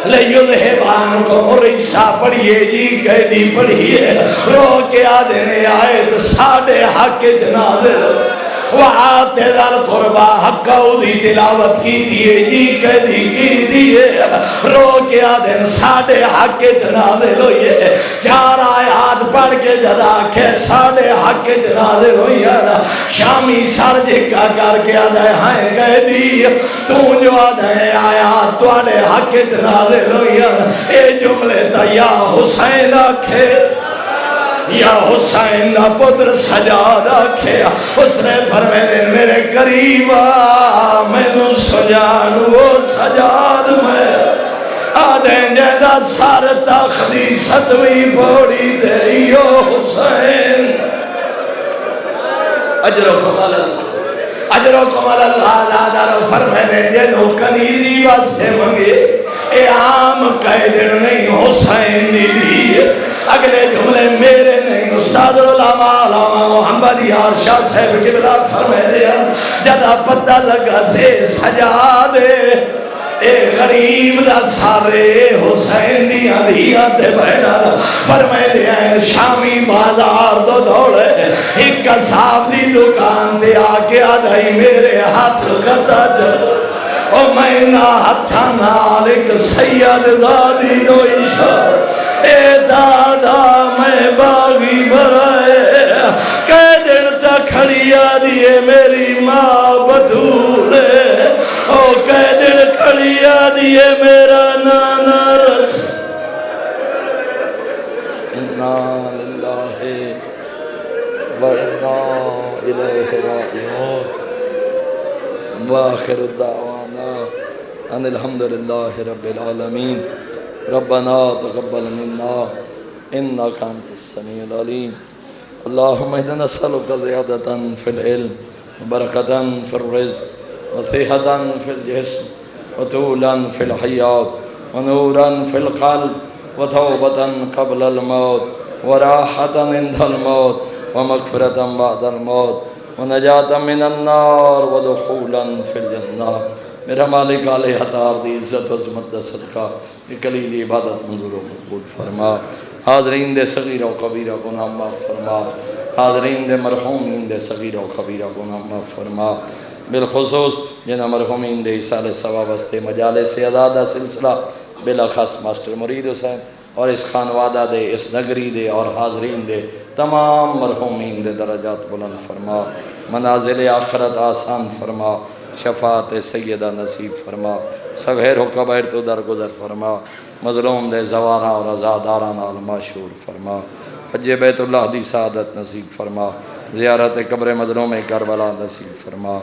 A: لیذہبان کو مرسا پڑھئے جی کہہ دی پڑھئے رو کے آدھنے آئے تو ساڑھے حق جنازل وعاتے در قربہ حقہ دی تلاوت کی دیئے جی کہہ دی کی دیئے رو کے آدھن ساڑھے حق جنازل ہوئے 4 آیات پڑھ کے جدا کے ساڑھے حق جنازل ہوئے شامی سر جکا کر کے آدھے ہائیں گئے دی تو جو آدھے آیات توڑے حق جنازل ہوئے اے جملے تا یا حسین آکھے یا حسین دا پتر سجاد آکھے اس نے فرمائے میرے قریب میں نو سجاد وہ سجاد میں آدھیں جیدہ سار تختی 7ویں پوڑی دے یو حسین اجرکم اللہ اجرکم اللہ دادہ رو فرمائے جنو کنیزی واسے منگے اے عام قیدر نہیں حسین دی دی اگلے جملے میرے نہیں استاد العلماء علامہ محمد یار شاہ صاحب کی بلا فرمائے دیا جدا پتہ لگا سے سجا دے اے غریب دا سارے حسین دیا دیا تے بہنا فرمائے دیا شامی بازار دو دوڑے ایک قصاب دی دکان دے آکے آدھائی میرے ہاتھ کتا جل او میں نا ہتھا نالک سید دادی دو اشار اے دادا میں باغی برائے کہہ دن تا کھڑیا دیئے میری ماں بدھولے او کہہ دن کھڑیا دیئے میرا نانا رس انا للہ و انا الیہ راجعون وآخر الدعوانا ان الحمدللہ رب العالمین ربنا تقبل منا إنك أنت السميع العليم. اللهم إنا نسألك زيادة في العلم وبركة في الرزق وصحة في الجسم وطولا في الحياة ونورا في القلب وتوبة قبل الموت وراحة عند الموت ومغفرة بعد الموت ونجاة من النار ودخولا في الجنة. میرا مالک علیہ حتار دی عزت و عظمت دا صدقہ کہ کلیل عبادت منظور و مقبول فرما. حاضرین دے صغیر و کبیرہ گناہ معاف فرما. حاضرین دے مرحومین دے صغیر و کبیرہ گناہ معاف فرما. بالخصوص جنہ مرحومین دے ایصال ثواب واسطے مجالس ازادہ سلسلہ بالاخص ماسٹر مرید حسین اور اس خانوادہ دے اس نگری دے اور حاضرین دے تمام مرحومین دے درجات بلند فرما. منازل آخرت آسان فرما. شفاعت سیدہ نصیب فرما. صغیر و کبیر تو درگزر فرما. مظلوم دے زوارہ اور عزادارہ نال معشور فرما. حج بیت اللہ دی سعادت نصیب فرما. زیارت قبر مظلوم کربلا نصیب فرما.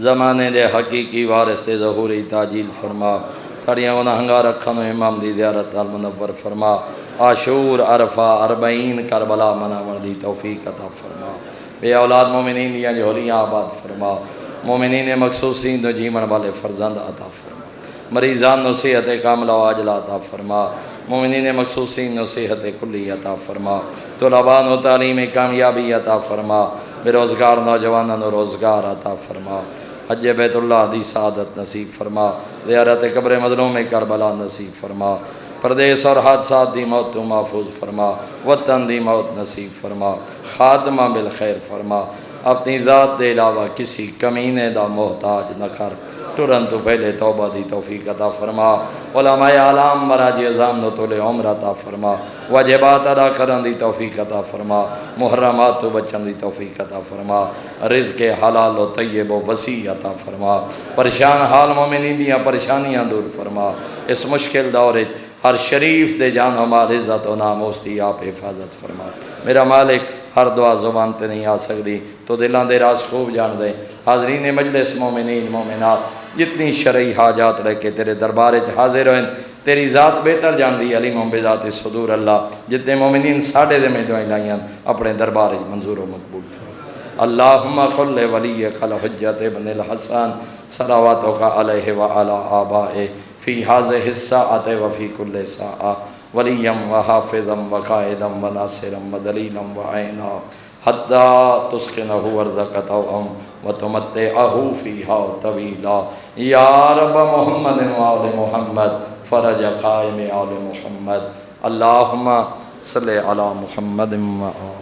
A: زمانے دے حقیقی وارث تے ظہوری تاجیل فرما. ساڑیاں گناہگار اکھاں نوں امام دی زیارت نال منور فرما. عاشور عرفہ اربعین کربلا مناون دی توفیق عطا فرما. بے اولاد مومنین دیاں جھولیاں آباد فرما. مومنین مخصوصین دو جیمن والے فرزند عطا فرما. مریضان نو صحت کاملہ و عاجلہ عطا فرما. مومنین مخصوصین نو صحت کلی عطا فرما. طلباء نو تعلیم کامیابی عطا فرما. بے روزگار نوجوانوں نو روزگار عطا فرما. حج بیت اللہ دی سعادت نصیب فرما. زیارت قبر مظلوم کربلا نصیب فرما. پردیس اور حادثات دی موت تو محفوظ فرما. وطن دی موت نصیب فرما. خاتمہ بالخیر فرما. اپنی ذات دے علاوہ کسی کمینے دا محتاج نہ کر. ترن تو پہلے توبہ دی توفیق عطا فرما. علماء اعلام مراجع عظام نو طول عمر عطا فرما. واجبات ادا کرن دی توفیق عطا فرما. محرمات تو بچن دی توفیق عطا فرما. رزق حلال و طیب و وسیع عطا فرما. پریشان حال مومنین دیاں پریشانیاں دور فرما. اس مشکل دور ہر شریف دے جان و مال عزت و ناموس دی آپ حفاظت فرما. میرا مالک ہر دعا زبان تے نہیں آ سکتی تو دلاں دے راز خوب جان دے. حاضرین مجلس مومنین مومنات جتنی شرعی حاجات رہ کے تیرے دربار حاضر ہوئیں تیری ذات بہتر جان دی. علیم بذات صدور اللہ جتنے مومنین ساڑھے دے میں دعائیں لائیں اپنے دربار منظور و مقبول فرما. اللہم خل ولیک الحجت ابن الحسن صلواتک علیہ وعلی آبائے فی هذه الساعة وفی کل ساعة ولیا وحافظا وقائدا وناصرا ودلیلا وعینا حتی تسخنہ ورزق طوعا وتمتعہ فیہا طویلا. یا رب محمد وآل محمد فرج قائم آل محمد. اللہم صلی علی محمد